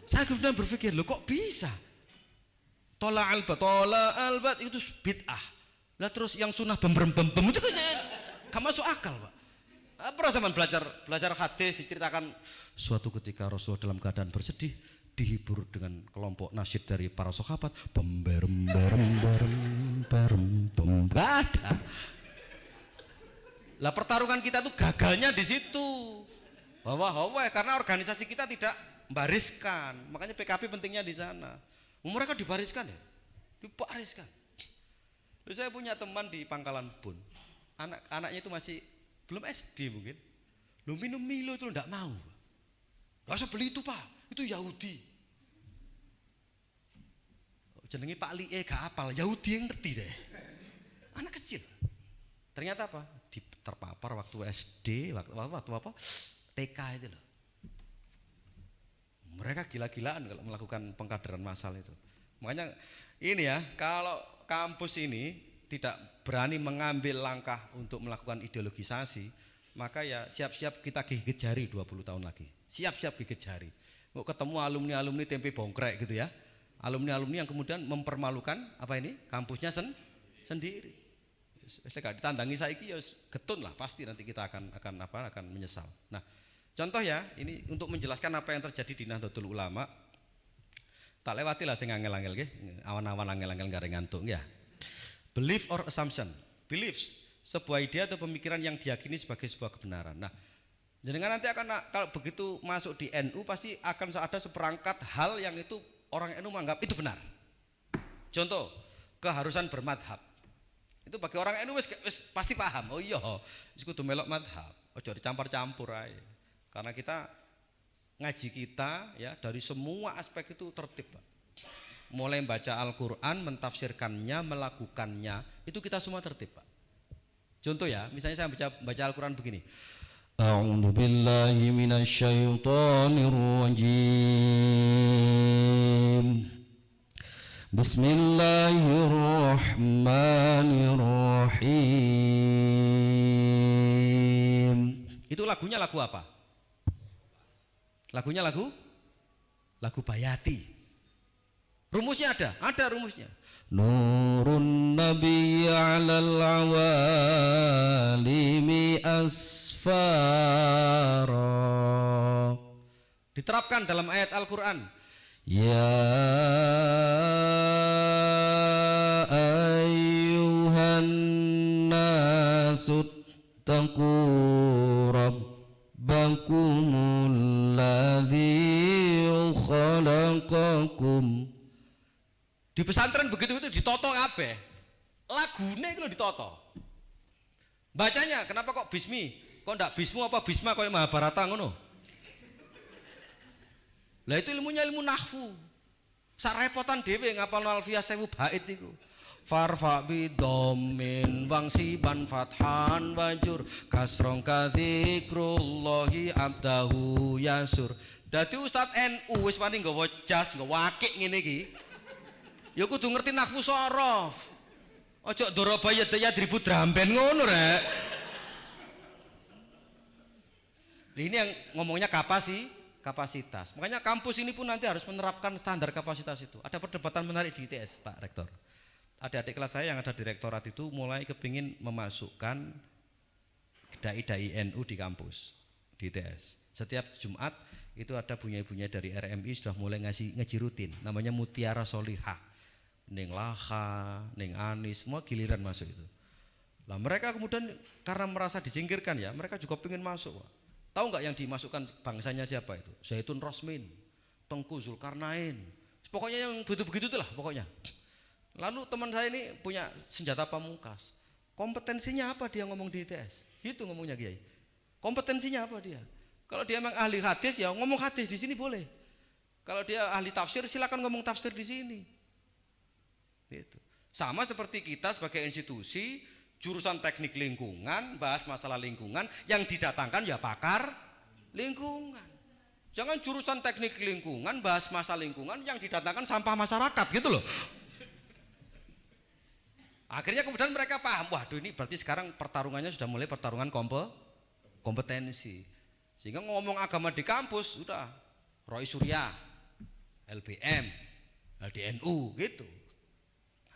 Saya kemudian berpikir, loh kok bisa? Tola albat itu bid'ah. Lah terus yang sunnah bem itu gak masuk akal, Pak. Pernah zaman belajar hadis diceritakan suatu ketika Rasulullah dalam keadaan bersedih dihibur dengan kelompok nasyid dari para sahabat, pemberem nggak ada. Lah pertarungan kita tuh gagalnya di situ. Karena organisasi kita tidak membariskan. Makanya PKB pentingnya di sana. Mereka dibariskan ya, dibariskan. Lalu saya punya teman di Pangkalan Bun, anaknya itu masih belum SD mungkin. Lu minum Milo itu enggak mau. Enggak usah beli itu, Pak. Itu Yahudi. Jenenge Pak Lie gak hafal, Yahudi yang ngerti deh. Anak kecil. Ternyata apa? Terpapar waktu SD, waktu apa? TK itu loh. Mereka gila-gilaan kalau melakukan pengkaderan massal itu. Makanya ini ya, kalau kampus ini tidak berani mengambil langkah untuk melakukan ideologisasi, maka ya siap-siap kita gigit jari 20 tahun lagi. Siap-siap gigit jari. Mau ketemu alumni-alumni tempe bongkrek gitu ya. Alumni-alumni yang kemudian mempermalukan apa ini? Kampusnya sendiri. Saya ditandangi saiki ya getun lah, pasti nanti kita akan menyesal. Nah, contoh ya, ini untuk menjelaskan apa yang terjadi di Nahdlatul Ulama. Tak lewati lah sing angel-angel nggih, awan-awan angel-angel gak ngantuk ya. Belief or assumption, beliefs, sebuah ide atau pemikiran yang diyakini sebagai sebuah kebenaran. Nah, jenengan nanti akan kalau begitu masuk di NU pasti akan ada seperangkat hal yang itu orang NU menganggap itu benar. Contoh, keharusan bermadhab. Itu bagi orang NU wis pasti paham. Oh iya, wis kudu melok madhab. Ojo dicampur-campur ae. Karena kita ngaji kita ya dari semua aspek itu tertib, Pak. Mulai membaca Al-Quran, mentafsirkannya, melakukannya, itu kita semua tertib, Pak. Contoh ya, misalnya saya baca Al-Quran begini. A'udzu billahi minasyaitonir rajim. Bismillahirrahmanirrahim. Itu lagunya lagu apa? Lagunya lagu Bayati. Rumusnya ada rumusnya. Nurun Nabi 'alal awalimi asfara. Diterapkan dalam ayat Al-Qur'an. Ya ayyuhan nasut taqu rabbakumul ladzi khalaqakum. Di pesantren begitu itu ditoto kabeh. Lagune itu ditoto. Bacanya kenapa kok bismi? Kok ndak bismu apa bisma kayak Mahabharata ngono? Lah itu ilmunya ilmu nahwu. Sarepotan dhewe ngapalno alfiyah 1000 bait iku. Farfa bi dhammin wangsiban fathan wajur kasrong kadzikrullahi abdahu yasur. Dadi Ustaz NU wis wani nggawa jas, nggawa akik ngene iki. Ya kudu ngerti nahwu sorof. Ojo doroba ya 1000 dramben ngono rek. Ini yang ngomongnya kapasitas. Makanya kampus ini pun nanti harus menerapkan standar kapasitas itu. Ada perdebatan menarik di ITS, Pak Rektor. Adik-adik kelas saya yang ada di rektorat itu mulai kepingin memasukkan dai-dai NU di kampus, di ITS. Setiap Jumat itu ada bunyi-bunyi dari RMI sudah mulai ngaji rutin, namanya Mutiara Solihah. Neng Laha, Neng Anis, semua giliran masuk itu. Lah mereka kemudian karena merasa disingkirkan ya, mereka juga pengen masuk. Pak. Tahu nggak yang dimasukkan bangsanya siapa itu? Zaitun Rosmin, Tengku Zulkarnain. Pokoknya yang begitu-begitu itulah pokoknya. Lalu teman saya ini punya senjata pamungkas. Kompetensinya apa dia ngomong di ITS? Itu ngomongnya Kiai. Kompetensinya apa dia? Kalau dia memang ahli hadis ya ngomong hadis di sini boleh. Kalau dia ahli tafsir silakan ngomong tafsir di sini. Gitu. Sama seperti kita sebagai institusi jurusan teknik lingkungan, bahas masalah lingkungan, yang didatangkan ya pakar lingkungan. Jangan jurusan teknik lingkungan, bahas masalah lingkungan, yang didatangkan sampah masyarakat gitu loh. Akhirnya kemudian mereka paham, waduh ini berarti sekarang pertarungannya sudah mulai pertarungan kompetensi. Sehingga ngomong agama di kampus, udah Roy Surya, LBM, LDNU gitu.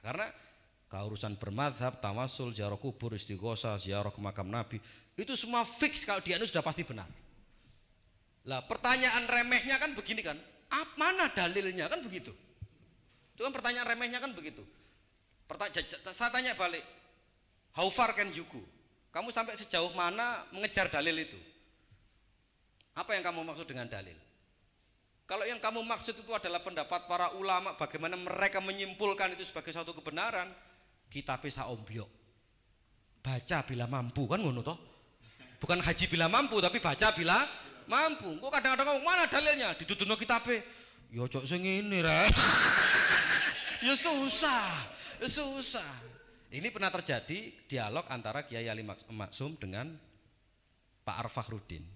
Karena keurusan bermadhab, tawasul, ziarah kubur, istighosah, ziarah ke makam Nabi, itu semua fix kalau di NU sudah pasti benar. Lah pertanyaan remehnya kan begini kan, mana dalilnya kan begitu. Itu kan pertanyaan remehnya kan begitu. Saya tanya balik, how far can you go? Kamu sampai sejauh mana mengejar dalil itu? Apa yang kamu maksud dengan dalil? Kalau yang kamu maksud itu adalah pendapat para ulama, bagaimana mereka menyimpulkan itu sebagai suatu kebenaran, kita bisa ombyok, baca bila mampu kan ngono toh? Bukan haji bila mampu, tapi baca bila mampu. Kok kadang-kadang ngomong mana dalilnya? Dituduhno kitabe. Ya cok sing ngene ra. Ya susah. Ini pernah terjadi dialog antara Kiai Ali Maksum dengan Pak Arfakhruddin.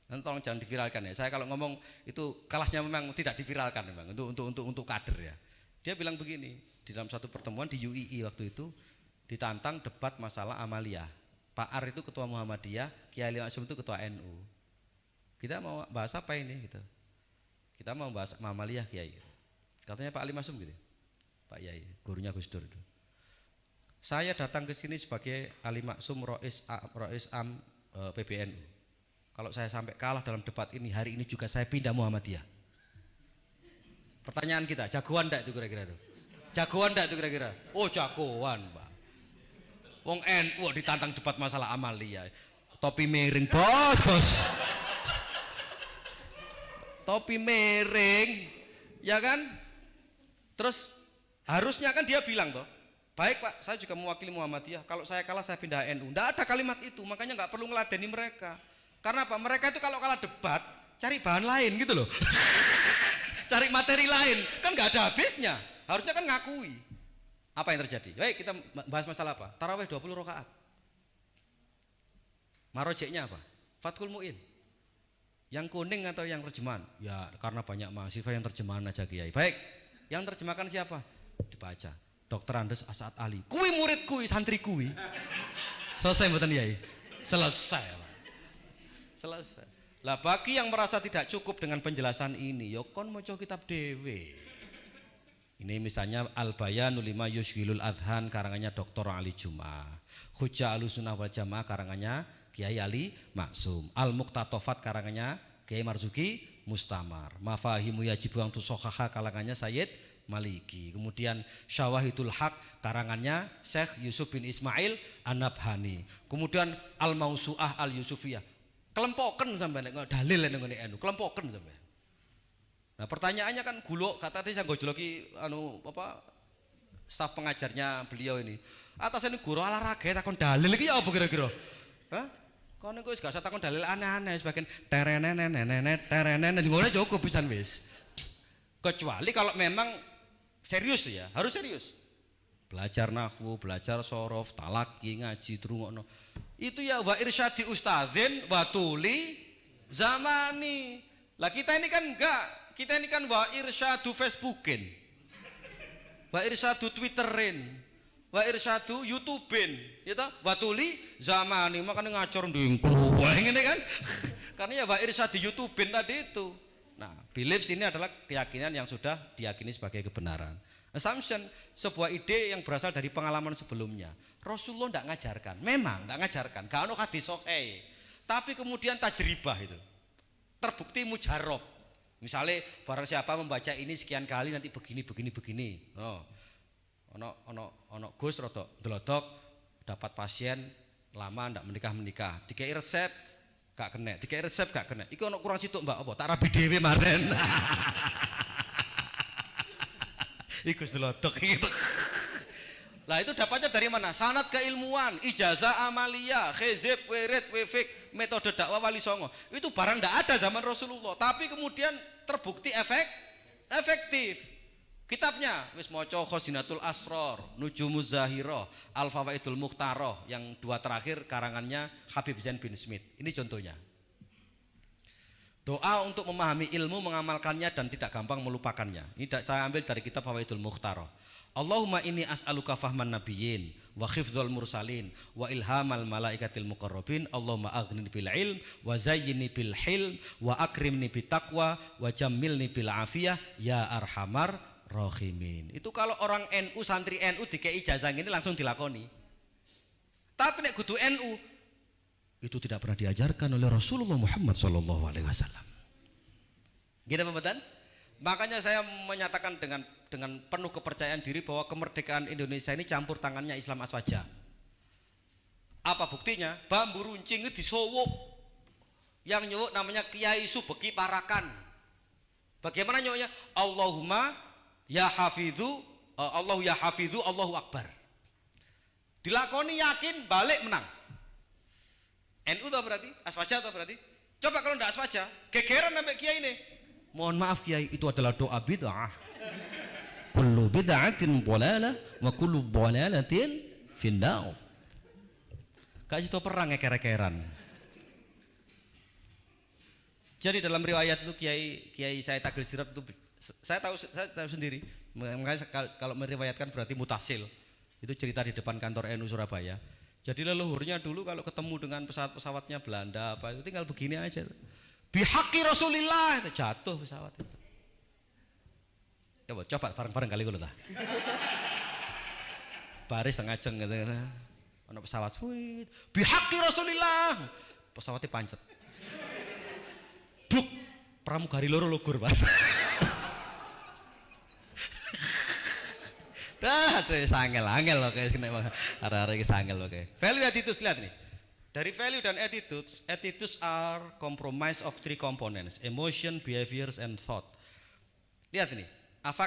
Dan tolong jangan diviralkan ya. Saya kalau ngomong itu kelasnya memang tidak diviralkan memang untuk kader ya. Dia bilang begini, di dalam satu pertemuan di UII waktu itu ditantang debat masalah amaliyah. Pak Ar itu ketua Muhammadiyah, Kiai Ali Maksum itu ketua NU. Kita mau bahas apa ini gitu. Kita mau bahas amaliyah Kiai. Katanya Pak Ali Maksum gitu. Pak Yai, gurunya Gus Dur itu. Saya datang ke sini sebagai Ali Maksum Rois Am PBNU. Kalau saya sampai kalah dalam debat ini, hari ini juga saya pindah Muhammadiyah. Pertanyaan kita, jagoan enggak itu kira-kira itu? Jagoan enggak itu kira-kira? Oh jagoan, Pak. Wong NU ditantang debat masalah amaliyah. Topi miring, bos. Topi miring, ya kan? Terus harusnya kan dia bilang toh, baik Pak, saya juga mewakili Muhammadiyah. Kalau saya kalah saya pindah NU. Nggak ada kalimat itu, makanya nggak perlu ngeladeni mereka. Karena apa? Mereka itu kalau kalah debat cari bahan lain gitu loh, cari materi lain, kan nggak ada habisnya. Harusnya kan ngakui. Apa yang terjadi? Baik, kita bahas masalah apa? Tarawih 20 rakaat. Marojeknya apa? Fathul Mu'in. Yang kuning atau yang terjemahan? Ya karena banyak mahasiswa yang terjemahan aja Kiai. Baik, yang terjemahkan siapa? Dibaca Dr. Andes As'ad Ali, kui murid kui santri kui. Selesai mboten Yai? Selesai. Lah bagi yang merasa tidak cukup dengan penjelasan ini, ya kon maca kitab dhewe. Ini misalnya Al-Bayanu lima Yushghilul Adhan karangannya Dr. Ali Jum'ah, Hujjah Ahlussunnah wal Jamaah karangannya Kiai Ali Maksum, Al-Muqtatofat karangannya Kiai Marzuki Mustamar, Mafahimu Yajibu Ang Tusohaha karangannya Sayyid Maliki, kemudian Syawahidul Haq karangannya Syekh Yusuf bin Ismail An-Nabhani, kemudian Al-Mausu'ah Al-Yusufiyah. Kelempoken sampean nek dalil ning ngene NU, kelempoken sampean. Nah, pertanyaannya kan guluk, kata tadi saya gojloki staf pengajarnya beliau ini. Atas ini guru olahraga takon dalil iki ya apa kira-kira? Hah? Kono iku wis gak usah takon dalil aneh-aneh sebagian terenenen ngono cukup pisan wis. Kecuali kalau memang serius ya, harus serius. Belajar nahwu, belajar sorof, talaki, ngaji, trungokno. Itu ya wa irsyadi ustadzin wa tuli zamani. Lah kita ini kan enggak, kita ini kan wa irsyadu Facebookin, wa irsyadu Twitterin, wa irsyadu YouTubein, ya toh? Wa tuli zamani, makanya ngacor ndengklu. Wah ngene kan. Karena ya Pak Irsyad di YouTube-in tadi itu. Nah, beliefs ini adalah keyakinan yang sudah diyakini sebagai kebenaran. Assumption, sebuah ide yang berasal dari pengalaman sebelumnya. Rasulullah tidak ngajarkan, memang tidak ngajarkan. Gak ada hadis sahih. Tapi kemudian tajribah itu terbukti mujarab. Misalnya barang siapa membaca ini sekian kali nanti begini. Oh, ono Gus rodok delodok dapat pasien lama ndak menikah. Dikai resep gak kena, dikai resep gak kena. Iku ono kurang situk Mbak apa? Tak rabi dhewe maren. Iku delodok gitu. Lah itu dapatnya dari mana? Sanad keilmuan, ijazah amalia, khizib, wirid, wifik, metode dakwah wali songo. Itu barang ndak ada zaman Rasulullah, tapi kemudian terbukti efektif. Kitabnya wis maca Khazinatul Asrar, Nujumuz Zahirah, Al Fawaidul Mukhtarah, yang dua terakhir karangannya Habib Zain bin Smith. Ini contohnya. Doa untuk memahami ilmu, mengamalkannya dan tidak gampang melupakannya. Ini saya ambil dari kitab Fawaidul Mukhtarah. Allahumma inni as'aluka fahman nabiyyin wa khifdzal mursalin wa ilhamal malaikatil muqarrabin. Allahumma aghnini bil ilm wa zayyinni bil hilm wa akrimni bit taqwa wa jammilni bil afiyah ya arhamar rahimin. Itu kalau orang NU, santri NU dikei ijazah ini langsung dilakoni. Tapi nek kudu NU itu tidak pernah diajarkan oleh Rasulullah Muhammad sallallahu alaihi wasallam. Gini pembetan? Makanya saya menyatakan dengan penuh kepercayaan diri bahwa kemerdekaan Indonesia ini campur tangannya Islam Aswaja. Apa buktinya? Bambu runcing itu disowok. Yang nyowok namanya Kiai Subeki Parakan. Bagaimana nyowoknya? Allahumma ya hafidhu, Allahu ya hafidhu, Allahu Akbar. Dilakoni yakin, balik menang. NU tau berarti? Aswaja tau berarti? Coba kalau enggak Aswaja, gegeran sampai Kiai ini. Mohon maaf Kiai, itu adalah doa bid'ah. Kullu bid'atin dhalalah wa kullu dhalalatin finnar. Kasih tau perang eker-ekeran. Jadi dalam riwayat itu Kiai saya Tagil Sirab itu saya tahu sendiri. Makanya kalau meriwayatkan berarti mutasil. Itu cerita di depan kantor NU Surabaya. Jadi leluhurnya dulu kalau ketemu dengan pesawat-pesawatnya Belanda apa itu tinggal begini aja. Bihaqi Rasulillah itu jatuh pesawat itu. Coba bareng-bareng kali gue lah. Baris ngajeng gitu. Ono pesawat sweet. Bihaqi Rasulillah. Pesawatnya pancet. Bluk. Pramugari loro lugur, Pak. Dah, sangel-angel loh kayak sini arah-arah iki sangel loh kayak. Value attitudes lihat nih. Dari value dan attitudes are comprised of three components: emotion, behaviors, and thought. Lihat ini.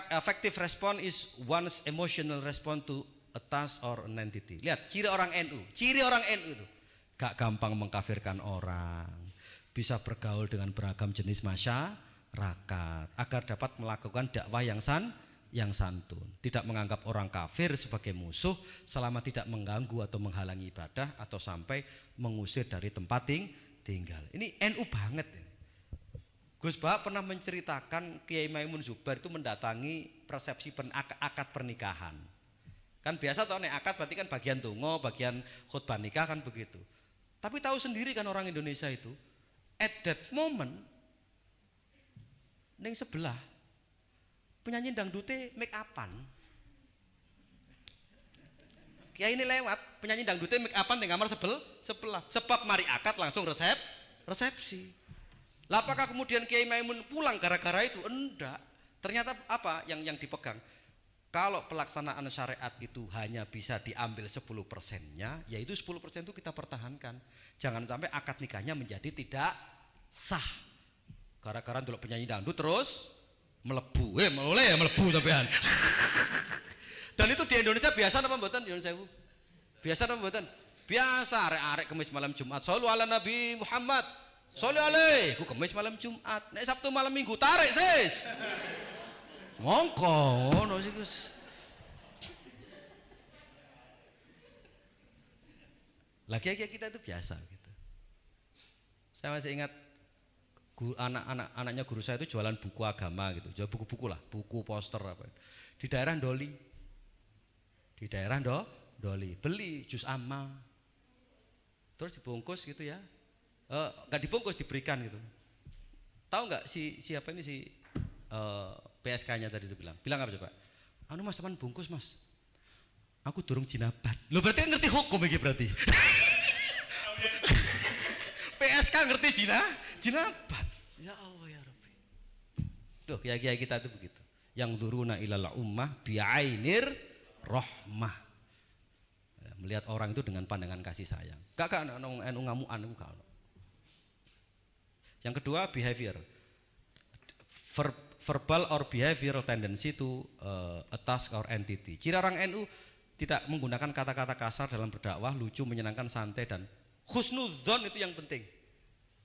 Affective response is one's emotional response to a task or an entity. Lihat, ciri orang NU itu gak gampang mengkafirkan orang, bisa bergaul dengan beragam jenis masyarakat agar dapat melakukan dakwah yang santun, tidak menganggap orang kafir sebagai musuh selama tidak mengganggu atau menghalangi ibadah atau sampai mengusir dari tempat tinggal. Ini NU banget ya. Gus Bah pernah menceritakan Kiai Maimun Zubair itu mendatangi persepsi akad pernikahan. Kan biasa tau nek akad berarti kan bagian tungo, bagian khutbah nikah kan begitu. Tapi tahu sendiri kan orang Indonesia itu at that moment ning sebelah penyanyi dangdute make upan. Kiai ini lewat, penyanyi dangdute make upan di kamar sebelah. Sebab mari akad langsung resepsi. Lah apakah kemudian Kiai Maimun pulang gara-gara itu? Enggak. Ternyata apa yang dipegang? Kalau pelaksanaan syariat itu hanya bisa diambil 10%-nya, yaitu 10% itu kita pertahankan. Jangan sampai akad nikahnya menjadi tidak sah. Gara-gara dulu penyanyi dangdut terus melebu sampean. Dan itu di Indonesia biasa apa mboten di Indonesia? Biasa apa mboten? Biasa arek-arek kemis malam Jumat. Shallu ala Nabi Muhammad. Sholli alaih, ku kemis malam Jumat, nek Sabtu malam Minggu tarik sis. Mongko ngono sih Gus. Lagi kita itu biasa gitu. Saya masih ingat anaknya guru saya itu jualan buku agama gitu, jual buku-buku lah, buku poster apa. Di daerah Doli. Beli juz amma. Terus dibungkus gitu ya. nggak dibungkus diberikan gitu. Tahu nggak siapa ini PSK-nya tadi itu bilang apa coba? Anu mas teman bungkus mas. Aku durung jinabat. Lo berarti ngerti hukum ini berarti. PSK ngerti jinabat. Ya Allah ya Rabbi. Duh kiai-kiai kita itu begitu. Yang duruna ilal ummah bi'ainir rahmah. Melihat orang itu dengan pandangan kasih sayang. Gak NU ngamuan itu gak. Yang kedua behavior. Verbal or behavioral tendency to a task or entity. Ciri orang NU tidak menggunakan kata-kata kasar dalam berdakwah, lucu, menyenangkan, santai dan husnudzon itu yang penting.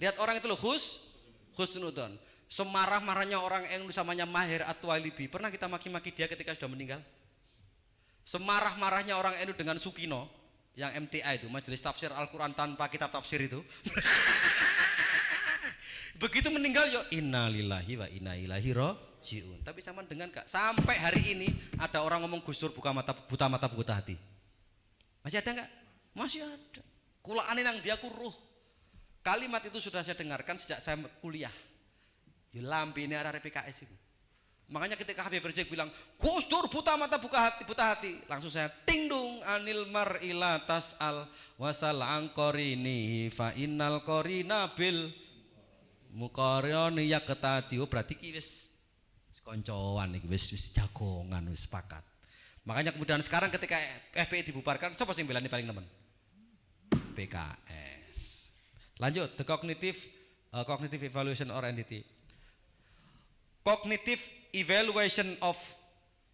Lihat orang itu loh husnudzon. Semarah-marahnya orang NU samanya Maher At-Twailibi, pernah kita maki-maki dia ketika sudah meninggal? Semarah-marahnya orang NU dengan Sukino yang MTA itu, Majelis Tafsir Al-Quran tanpa kitab tafsir itu. Begitu meninggal yo innalillahi wa inna ilaihi rajiun. Tapi sama dengan Kak, sampai hari ini ada orang ngomong Gus Dur buta mata buta hati. Masih ada enggak? Masih ada. Kulaane nang dia kuruh. Kalimat itu sudah saya dengarkan sejak saya kuliah. Ya lampi ini arah PKS itu. Makanya ketika Habib Rizik bilang Gus Dur buta mata buta hati, langsung saya tingdung anil mar'ila tas'al wasal angkorini fa innal korina bil muqarrani ya ketadi. Oh berarti ki wis koncoan iki wis jagongan wis sepakat. Makanya kemudian sekarang ketika FPI dibubarkan siapa sing belani paling nemen? PKS. Lanjut the cognitive evaluation or entity. Cognitive evaluation of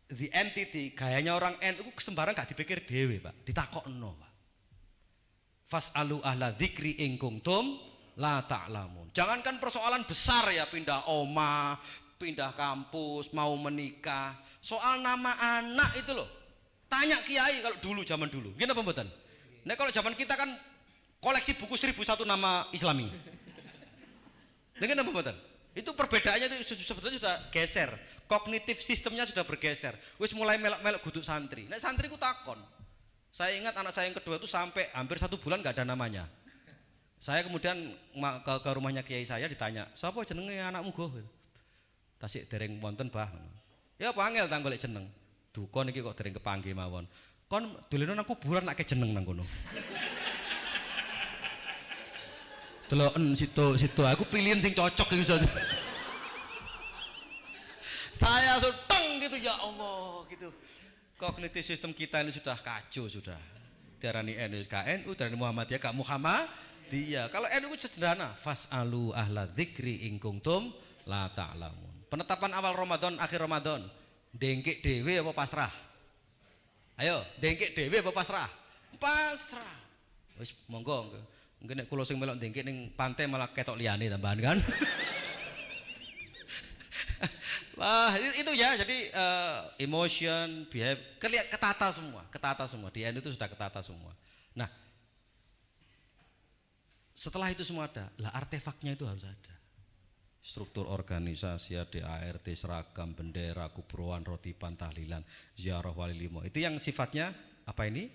the entity, gayanya orang NU sembarang gak dipikir dewe Pak, ditakokno Pak. Fas'alu ahla dzikri in kuntum la ta'lamun. Jangankan persoalan besar ya, pindah oma, pindah kampus, mau menikah, soal nama anak itu loh. Tanya kiai kalau dulu zaman dulu. Gimana pembuatan? Nah kalau zaman kita kan koleksi buku 1001 nama Islami. Gimana pembuatan? Itu perbedaannya itu sebetulnya sudah geser. Kognitif sistemnya sudah bergeser. Wis mulai melok-melok guduk santri. Nek santri ku takon. Saya ingat anak saya yang kedua itu sampai hampir 1 bulan gak ada namanya. Saya kemudian ke rumahnya kiai saya ditanya, "Sapa jenenge anakmu go?" Tasik dereng wonten, Bah. Ya apa angel tang golek jeneng. Duka niki kok dereng kepanggih mawon. Kon doleno nang kuburan nek jeneng nang kono. Deloken situ aku pilihin sing cocok gitu saja. Saya teng gitu ya Allah gitu. Kognitif sistem kita ini sudah kacau sudah. Darani NU KNU, darani Muhammadiyah Kak Muhammadiyah. Kalau NU itu sederhana, fas'alu ahla dzikri in kuntum la ta'lamun. Penetapan awal Ramadan, akhir Ramadan, dengkek dhewe apa pasrah? Ayo, dengkek dhewe apa pasrah? Pasrah. Wis monggo. Mungkin nek kula sing melok dengkek ning pantai malah ketok liyane tambahan kan. Wah, itu ya. Jadi emotion, behavior ketata semua. Di NU itu sudah ketata semua. Nah, setelah itu semua ada, lah artefaknya itu harus ada. Struktur organisasi, ART, seragam, bendera, kubroan, rotiban, tahlilan, ziarah wali limo. Itu yang sifatnya apa ini?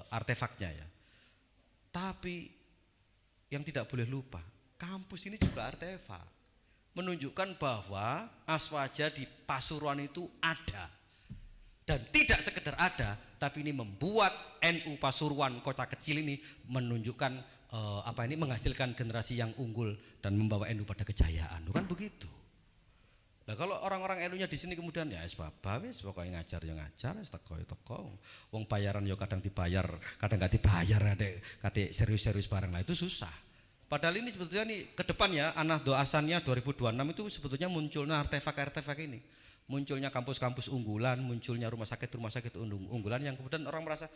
Artefaknya ya. Tapi yang tidak boleh lupa, kampus ini juga artefak. Menunjukkan bahwa Aswaja di Pasuruan itu ada. Dan tidak sekedar ada, tapi ini membuat NU Pasuruan kota kecil ini menunjukkan menghasilkan generasi yang unggul dan membawa NU pada kejayaan. Bukan begitu. Nah kalau orang-orang NU-nya di sini kemudian ya wis pokoknya ngajar ya ngajar, teko. Wong bayaran ya kadang dibayar, kadang nggak dibayar, kadek serius-serius barang lah itu susah. Padahal ini sebetulnya nih ke depan ya, Anah Doasannya 2026 itu sebetulnya munculnya artefak-artefak ini. Munculnya kampus-kampus unggulan, munculnya rumah sakit unggulan yang kemudian orang merasa,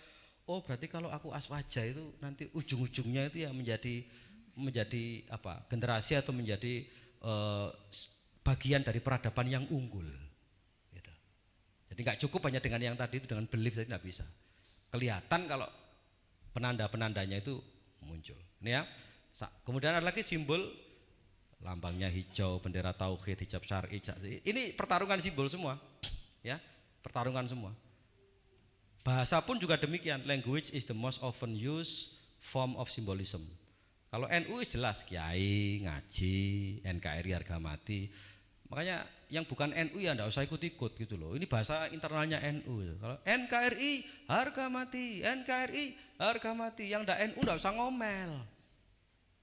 oh berarti kalau aku Aswaja itu nanti ujung-ujungnya itu ya menjadi apa? Generasi atau menjadi bagian dari peradaban yang unggul gitu. Jadi nggak cukup hanya dengan yang tadi itu, dengan belief tadi nggak bisa. Kelihatan kalau penanda-penandanya itu muncul. Ini ya. Kemudian ada lagi simbol lambangnya hijau, bendera tauhid, hijab syar'i. Ini pertarungan simbol semua. Ya, pertarungan semua. Bahasa pun juga demikian. Language is the most often used form of symbolism. Kalau NU jelas kiai, ngaji, NKRI harga mati. Makanya yang bukan NU ya enggak usah ikut-ikut gitu loh. Ini bahasa internalnya NU. Kalau NKRI harga mati, NKRI harga mati. Yang enggak NU enggak usah ngomel.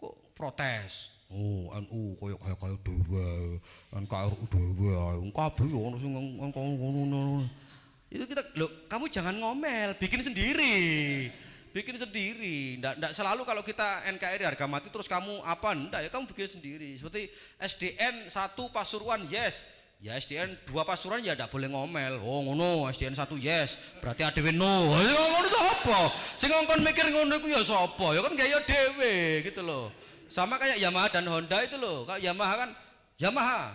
Kok protes? Oh, NU koyo dewe, NKRI dewe, kabeh ono sing ngono. Itu kita loh, kamu jangan ngomel, bikin sendiri. Bikin sendiri, ndak selalu kalau kita NKRI harga mati terus kamu apa, ndak ya kamu bikin sendiri. Seperti SDN 1 Pasuruan yes, ya SDN 2 Pasuruan ya ndak boleh ngomel. Oh ngono, SDN 1 yes, berarti ADW no. Ya ngono sapa? Sing ngongkon mikir ngono iku ya sapa? Ya kan gaya dhewe gitu loh. Sama kayak Yamaha dan Honda itu loh. Kalau Yamaha kan Yamaha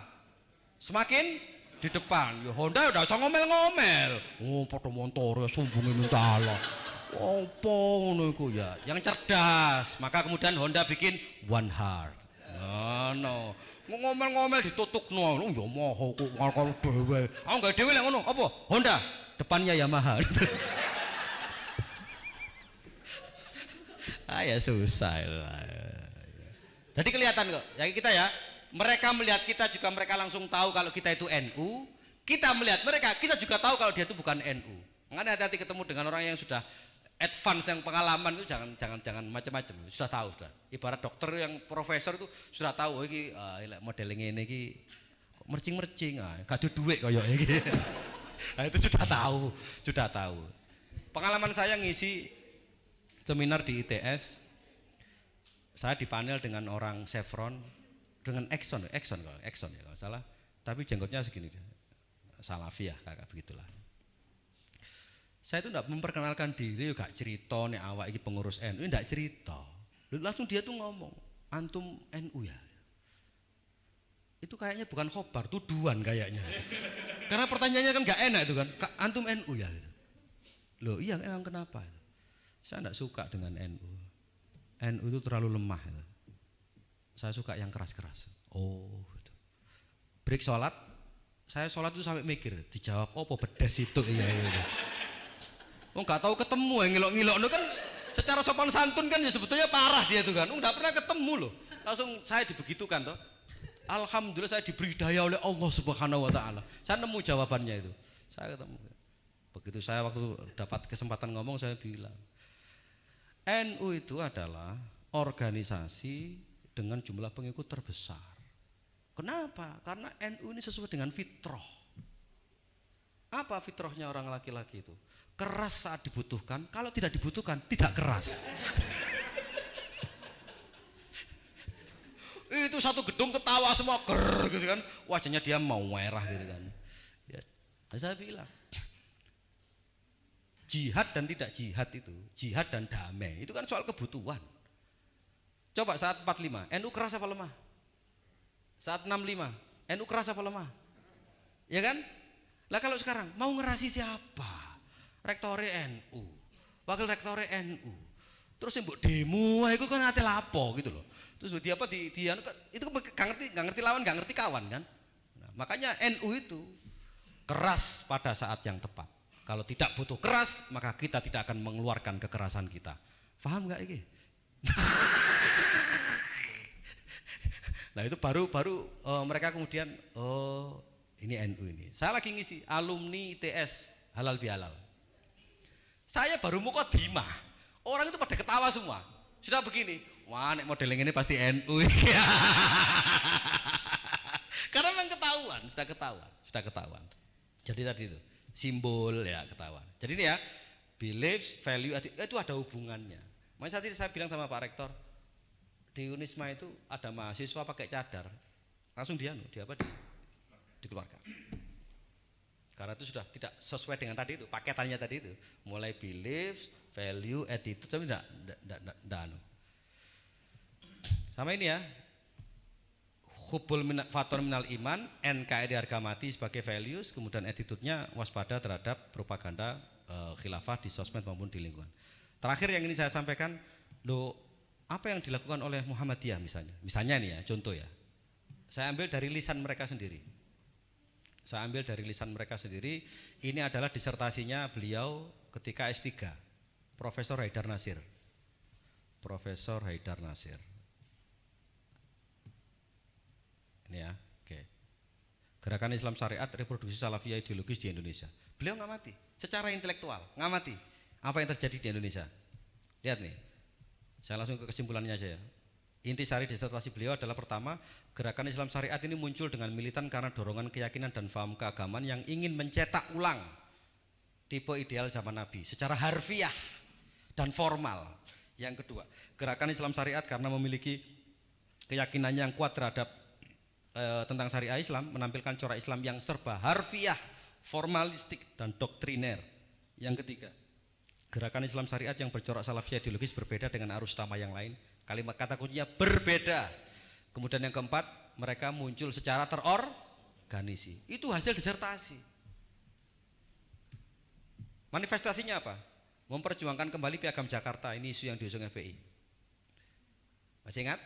semakin di depan, ya Honda udah usah ngomel-ngomel. Oh, padha montore sumbunge mentala. Apa ngono iku ya, yang cerdas. Maka kemudian Honda bikin One Heart. No. Ngomel-ngomel ditutukno. Ya moho kok karo dhewe. Aku enggak dhewe lek ngono. Apa? Honda, depannya Yamaha. Ya susah. Jadi kelihatan kok. Ya kita ya, mereka melihat kita juga mereka langsung tahu kalau kita itu NU. Kita melihat mereka, kita juga tahu kalau dia itu bukan NU. Makanya hati-hati ketemu dengan orang yang sudah advance, yang pengalaman itu jangan macam-macam, sudah tahu sudah. Ibarat dokter yang profesor itu sudah tahu, oh iki modeling ini iki mercing-mercing, gak duit koyo iki. Nah, itu sudah tahu. Pengalaman saya ngisi seminar di ITS, saya dipanel dengan orang Chevron, dengan Exxon ya kalau salah, tapi jenggotnya segini, Salafiyah kakak begitulah. Saya itu tidak memperkenalkan diri, gak cerita nih awak ini pengurus NU, tidak cerita. Langsung dia tuh ngomong, antum NU ya. Itu kayaknya bukan khobar, tuduhan kayaknya. Karena pertanyaannya kan gak enak itu kan, antum NU ya. Loh iya emang kenapa? Saya tidak suka dengan NU. NU itu terlalu lemah. Saya suka yang keras-keras. Oh, gitu. Break sholat, saya sholat itu sampai mikir, dijawab apa bedes itu iya. Oh nggak tahu ketemu yang ngilok-ngilok, no kan secara sopan santun kan ya sebetulnya parah dia tuh kan, nggak pernah ketemu loh, langsung saya dibegitukan toh. Alhamdulillah saya diberi daya oleh Allah Subhanahu Wa Taala, saya nemu jawabannya itu, saya ketemu. Begitu saya waktu dapat kesempatan ngomong saya bilang, NU itu adalah organisasi dengan jumlah pengikut terbesar. Kenapa? Karena NU ini sesuai dengan fitrah. Apa fitrahnya orang laki-laki itu? Keras saat dibutuhkan, kalau tidak dibutuhkan tidak keras. Itu satu gedung ketawa semua gitu kan, wajahnya dia mau merah gitu kan. Ya, saya bilang jihad dan tidak jihad itu, jihad dan damai itu kan soal kebutuhan. Coba saat 45, NU keras apa lemah? Saat 65, NU keras apa lemah? Ya kan? Lah kalau sekarang mau ngerasi siapa? Rektore NU, wakil rektore NU, terus yang buat demo, itu kan nanti lapo gitu loh. Terus dia apa itu gak ngerti lawan, gak ngerti kawan kan. Nah, makanya NU itu keras pada saat yang tepat. Kalau tidak butuh keras, maka kita tidak akan mengeluarkan kekerasan kita. Paham gak ini? Nah itu baru mereka kemudian oh ini NU ini. Saya lagi ngisi alumni ITS halal bihalal. Saya baru mukadimah, orang itu pada ketawa semua. Sudah begini, wah nek modeling ini pasti NU. Karena memang sudah ketahuan. Jadi tadi itu simbol ya ketahuan. Jadi ini ya beliefs, value itu ada hubungannya. Makanya tadi saya bilang sama Pak Rektor, di Unisma itu ada mahasiswa pakai cadar, langsung dikeluarkan. Karena itu sudah tidak sesuai dengan tadi itu, paketannya tadi itu. Mulai beliefs, value, attitude, tapi enggak. Sama ini ya, hubul faton minal iman, NKRI harga mati sebagai values, kemudian attitude-nya waspada terhadap propaganda khilafah di sosmed maupun di lingkungan. Terakhir yang ini saya sampaikan, apa yang dilakukan oleh Muhammadiyah misalnya nih ya, contoh ya, saya ambil dari lisan mereka sendiri. Ini adalah disertasinya beliau ketika S3, Profesor Haidar Nasir. Ini ya, oke. Gerakan Islam Syariat Reproduksi Salafiyah Ideologis di Indonesia. Beliau ngamati secara intelektual, ngamati apa yang terjadi di Indonesia. Lihat nih, saya langsung ke kesimpulannya aja ya. Intisari disertasi beliau adalah pertama, gerakan Islam Syariat ini muncul dengan militan karena dorongan keyakinan dan faham keagamaan yang ingin mencetak ulang tipe ideal zaman Nabi secara harfiah dan formal. Yang kedua, gerakan Islam Syariat karena memiliki keyakinan yang kuat terhadap tentang syariah Islam, menampilkan corak Islam yang serba harfiah, formalistik dan doktriner. Yang ketiga, gerakan Islam Syariat yang bercorak salafiyah ideologis berbeda dengan arus utama yang lain. Kalimat kata kuncinya berbeda. Kemudian yang keempat, mereka muncul secara terorganisir. Itu hasil disertasi. Manifestasinya apa? Memperjuangkan kembali Piagam Jakarta. Ini isu yang diusung FPI. Masih ingat?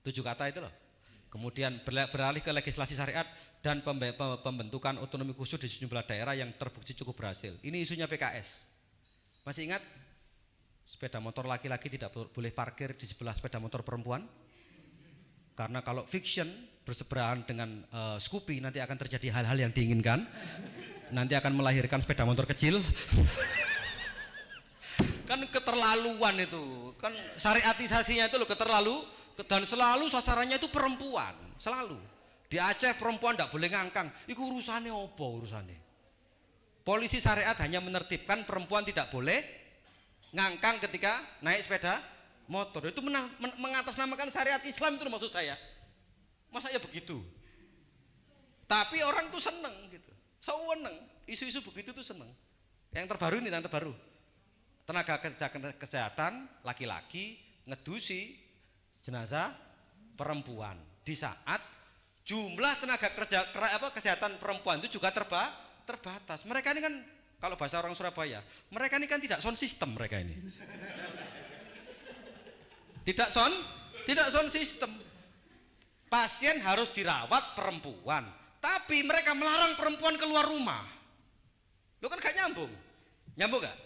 7 kata itu loh. Kemudian beralih ke legislasi syariat dan pembentukan otonomi khusus di sejumlah daerah yang terbukti cukup berhasil. Ini isunya PKS. Masih ingat? Sepeda motor laki-laki tidak boleh parkir di sebelah sepeda motor perempuan. Karena kalau fiction bersebelahan dengan Scoopy nanti akan terjadi hal-hal yang diinginkan. Nanti akan melahirkan sepeda motor kecil. Kan keterlaluan itu. Kan syariatisasinya itu loh dan selalu sasarannya itu perempuan, selalu. Di Aceh perempuan tidak boleh ngangkang. Itu urusannya apa urusannya? Polisi syariat hanya menertibkan perempuan tidak boleh ngangkang ketika naik sepeda motor. Itu mengatasnamakan syariat Islam itu maksud saya. Masa ya begitu? Tapi orang tuh seneng gitu. Seneng. Isu-isu begitu tuh seneng. Yang terbaru ini, yang terbaru. Tenaga kesehatan laki-laki ngedusi jenazah perempuan di saat jumlah tenaga kerja kesehatan perempuan itu juga terbatas. Mereka ini kan kalau bahasa orang Surabaya, mereka ini kan tidak sound system mereka ini. Tidak sound system. Pasien harus dirawat perempuan, tapi mereka melarang perempuan keluar rumah. Lo kan gak nyambung. Nyambung gak?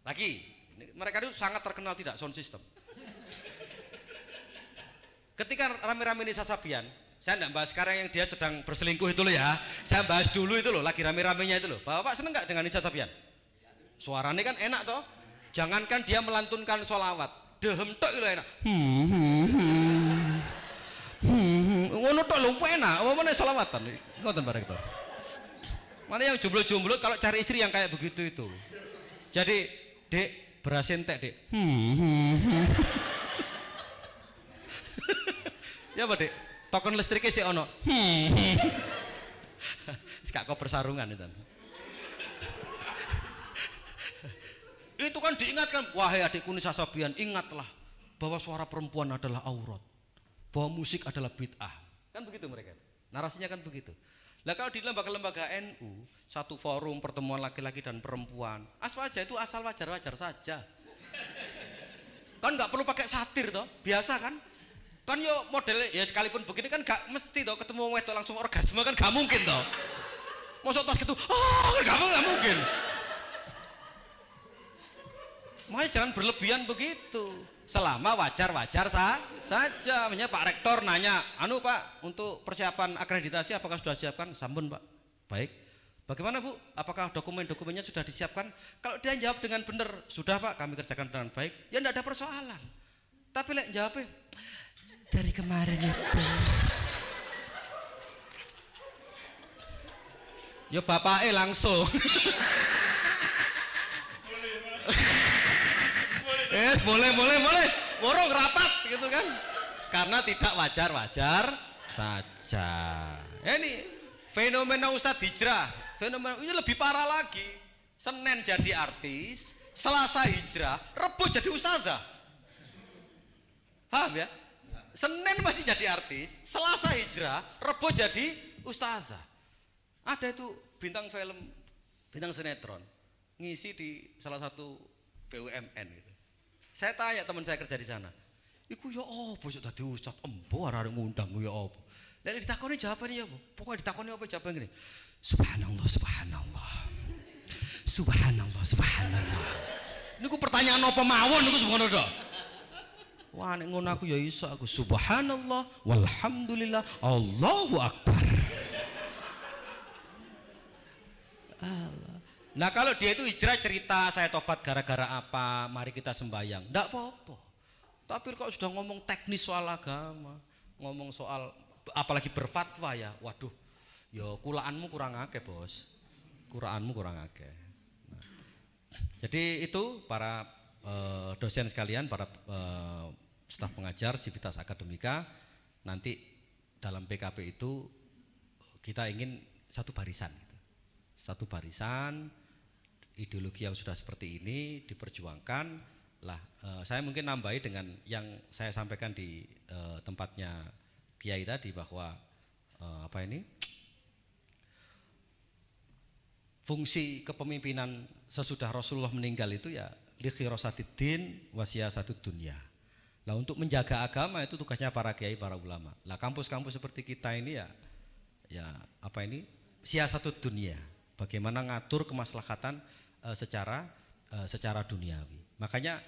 Lagi, mereka itu sangat terkenal tidak sound system. Ketika rame-rame Nisa Sabian, saya tidak bahas sekarang yang dia sedang berselingkuh itu loh ya. Saya bahas dulu itu loh, lagi rame-ramenya itu loh. Bapak seneng gak dengan Nisa Sabian? Suaranya kan enak toh. Jangankan dia melantunkan sholawat, dehem tok itu enak. Ngono tok lho enak. Apa meneh sholawatan? Ngoten bareng to. Mana yang jomblo-jomblo kalau cari istri yang kayak begitu itu. Jadi, Dek, beras entek, Dek. Ya Pak Dek, token listriknya sih ono. Gak kok persarungan itu. Itu kan diingatkan, wahai adikku Nisa Sabian, ingatlah bahwa suara perempuan adalah aurat, bahwa musik adalah bid'ah. Kan begitu mereka. Narasinya kan begitu. Nah kalau di lembaga-lembaga NU, satu forum pertemuan laki-laki dan perempuan, itu asal wajar-wajar saja. Kan nggak perlu pakai satir toh, biasa kan? Kan yo modelnya ya sekalipun begini kan gak mesti toh ketemu wedok langsung orgasme kan gak mungkin toh. Mosok tos gitu, kan gak mungkin. Makanya jangan berlebihan begitu. Selama wajar-wajar saja. Misalnya Pak Rektor nanya, Pak untuk persiapan akreditasi apakah sudah disiapkan? Sampun Pak. Baik. Bagaimana Bu? Apakah dokumen-dokumennya sudah disiapkan? Kalau dia jawab dengan benar, sudah Pak, kami kerjakan dengan baik. Ya tidak ada persoalan. Tapi lek jawabnya dari kemarin itu. Ya bapaknya langsung. Boleh. Borong rapat gitu kan. Karena tidak wajar-wajar saja. Ini fenomena Ustadz Hijrah. Fenomena ini lebih parah lagi. Senin jadi artis, Selasa hijrah, Rebo jadi ustazah. Paham ya? Senin masih jadi artis, Selasa hijrah, Rebo jadi ustazah. Ada itu bintang film, bintang sinetron, ngisi di salah satu BUMN gitu. Saya tanya teman saya kerja di sana, iku ya apa sih tadi ustaz embo arek ngundang ya apa? Nek ditakoni jawabannya ya apa? Pokoknya ditakoni apa jawaban gini. Subhanallah. Niku pertanyaan apa mawon niku subhanallah. Wah nek ngono aku ya iso aku subhanallah walhamdulillah Allahu akbar. Allah. Nah kalau dia itu hijrah cerita saya tobat gara-gara apa, mari kita sembahyang, ndak apa-apa. Tapi kalau sudah ngomong teknis soal agama, ngomong soal apalagi berfatwa ya, waduh, ya kulaanmu kurang akeh bos, kuraanmu kurang akeh. Nah, jadi itu para dosen sekalian, para staf pengajar Civitas Akademika, nanti dalam PKP itu kita ingin satu barisan. Satu barisan, ideologi yang sudah seperti ini diperjuangkan lah. Saya mungkin nambahi dengan yang saya sampaikan di tempatnya Kiai tadi bahwa fungsi kepemimpinan sesudah Rasulullah meninggal itu ya li khirasatiddin wa siyasatud dunya. Lah untuk menjaga agama itu tugasnya para kiai, para ulama. Lah kampus-kampus seperti kita ini siyasatud dunya. Bagaimana ngatur kemaslahatan secara duniawi. Makanya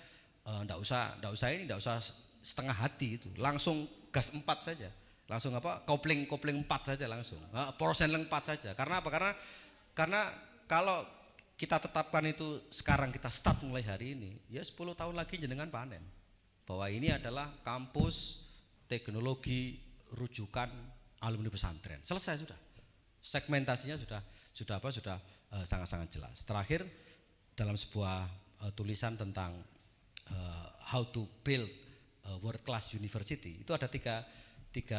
ndak usah setengah hati itu, langsung gas 4 saja, langsung kopling 4 saja langsung, prosenling 4 saja. Karena apa? Karena kalau kita tetapkan itu sekarang, kita start mulai hari ini, ya 10 tahun lagi jenengan panen bahwa ini adalah kampus teknologi rujukan alumni pesantren. Selesai sudah. Segmentasinya sudah sangat-sangat jelas. Terakhir dalam sebuah tulisan tentang how to build world class university, itu ada tiga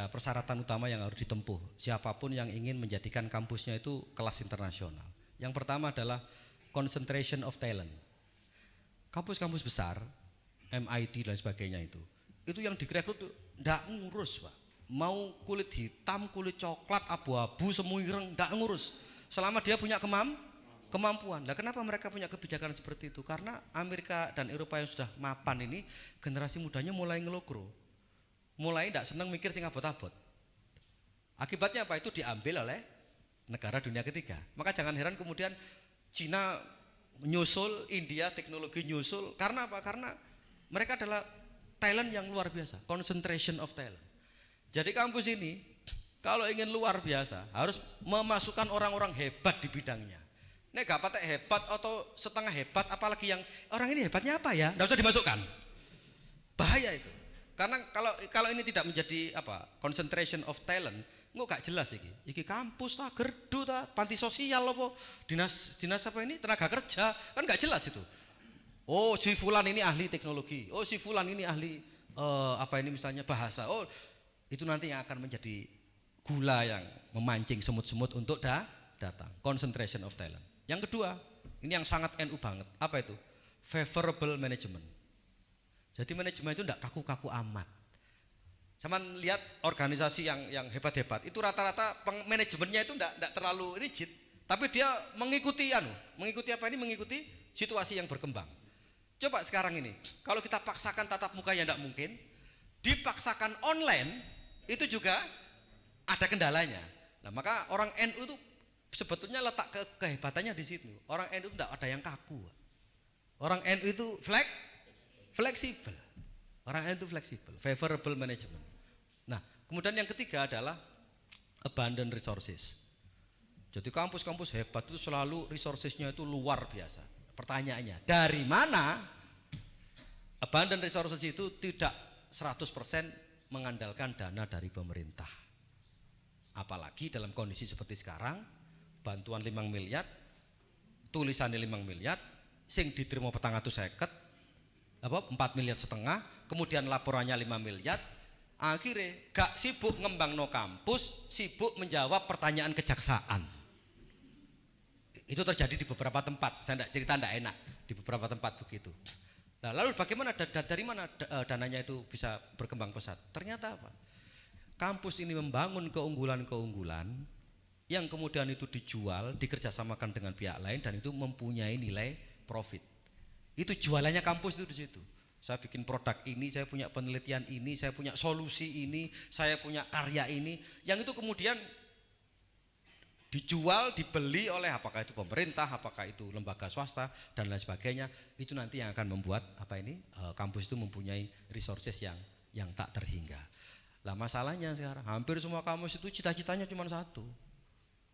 persyaratan utama yang harus ditempuh siapapun yang ingin menjadikan kampusnya itu kelas internasional. Yang pertama adalah concentration of talent. Kampus-kampus besar, MIT dan sebagainya itu yang direkrut tuh ndak ngurus, Pak. Mau kulit hitam, kulit coklat, abu-abu, semu ireng, ndak ngurus. Selama dia punya kemampuan. Nah, kenapa mereka punya kebijakan seperti itu? Karena Amerika dan Eropa yang sudah mapan ini, generasi mudanya mulai ngelokro. Mulai ndak seneng mikir sing abot-abot. Akibatnya apa? Itu diambil oleh negara dunia ketiga. Maka jangan heran kemudian Cina nyusul, India teknologi nyusul. Karena apa? Karena mereka adalah talent yang luar biasa, concentration of talent. Jadi kampus ini kalau ingin luar biasa harus memasukkan orang-orang hebat di bidangnya. Nek gak patek hebat atau setengah hebat, apalagi yang orang ini hebatnya apa ya, nggak usah dimasukkan. Bahaya itu. Karena kalau ini tidak menjadi concentration of talent, nggak gak jelas iki. Iki kampus ta, gerdu ta, panti sosial apa, dinas apa ini, tenaga kerja, kan gak jelas itu. Oh, si fulan ini ahli teknologi. Oh, si fulan ini ahli misalnya bahasa. Oh, itu nanti yang akan menjadi gula yang memancing semut-semut untuk datang. Concentration of talent. Yang kedua, ini yang sangat NU banget. Apa itu? Favorable management. Jadi manajemen itu enggak kaku-kaku amat. Sama lihat organisasi yang hebat-hebat, itu rata-rata manajemennya itu enggak terlalu rigid, tapi dia mengikuti mengikuti situasi yang berkembang. Coba sekarang ini, kalau kita paksakan tatap muka yang enggak mungkin, dipaksakan online itu juga ada kendalanya. Nah, maka orang NU itu sebetulnya letak kehebatannya di situ. Orang NU itu tidak ada yang kaku. Orang NU itu fleksibel. Orang NU itu fleksibel, favorable management. Nah, kemudian yang ketiga adalah abundant resources. Jadi kampus-kampus hebat itu selalu resourcesnya itu luar biasa. Pertanyaannya, dari mana abundant resources itu tidak 100% mengandalkan dana dari pemerintah. Apalagi dalam kondisi seperti sekarang, bantuan 5 miliar, tulisannya 5 miliar, sing diterima 450, 4 miliar setengah, kemudian laporannya 5 miliar, akhirnya gak sibuk ngembangno kampus, sibuk menjawab pertanyaan kejaksaan. Itu terjadi di beberapa tempat, saya cerita ndak enak, di beberapa tempat begitu. Nah, lalu bagaimana dari mana dananya itu bisa berkembang pesat? Ternyata apa? Kampus ini membangun keunggulan-keunggulan yang kemudian itu dijual, dikerjasamakan dengan pihak lain dan itu mempunyai nilai profit. Itu jualannya kampus itu di situ. Saya bikin produk ini, saya punya penelitian ini, saya punya solusi ini, saya punya karya ini, yang itu kemudian dijual, dibeli oleh apakah itu pemerintah, apakah itu lembaga swasta dan lain sebagainya. Itu nanti yang akan membuat kampus itu mempunyai resources yang tak terhingga. Lah masalahnya sekarang hampir semua kampus itu cita-citanya cuma satu.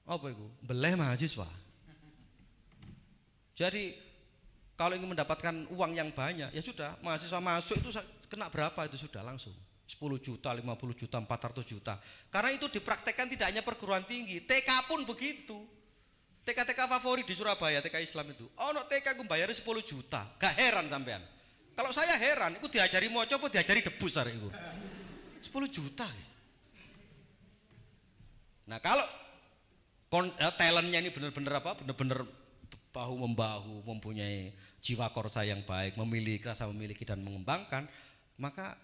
Apa itu? Beleh mahasiswa. Jadi kalau ingin mendapatkan uang yang banyak, ya sudah, mahasiswa masuk itu kena berapa itu sudah langsung 10 juta, 50 juta, 400 juta. Karena itu dipraktekkan tidak hanya perguruan tinggi, TK pun begitu. TK-TK favorit di Surabaya, TK Islam itu. Oh, no, TK gue bayar 10 juta. Gak heran sampean. Kalau saya heran, itu diajari moco apa diajari debus hari itu. 10 juta. Nah, kalau talentnya ini benar-benar benar-benar bahu-membahu, mempunyai jiwa korsa yang baik, rasa memiliki dan mengembangkan, maka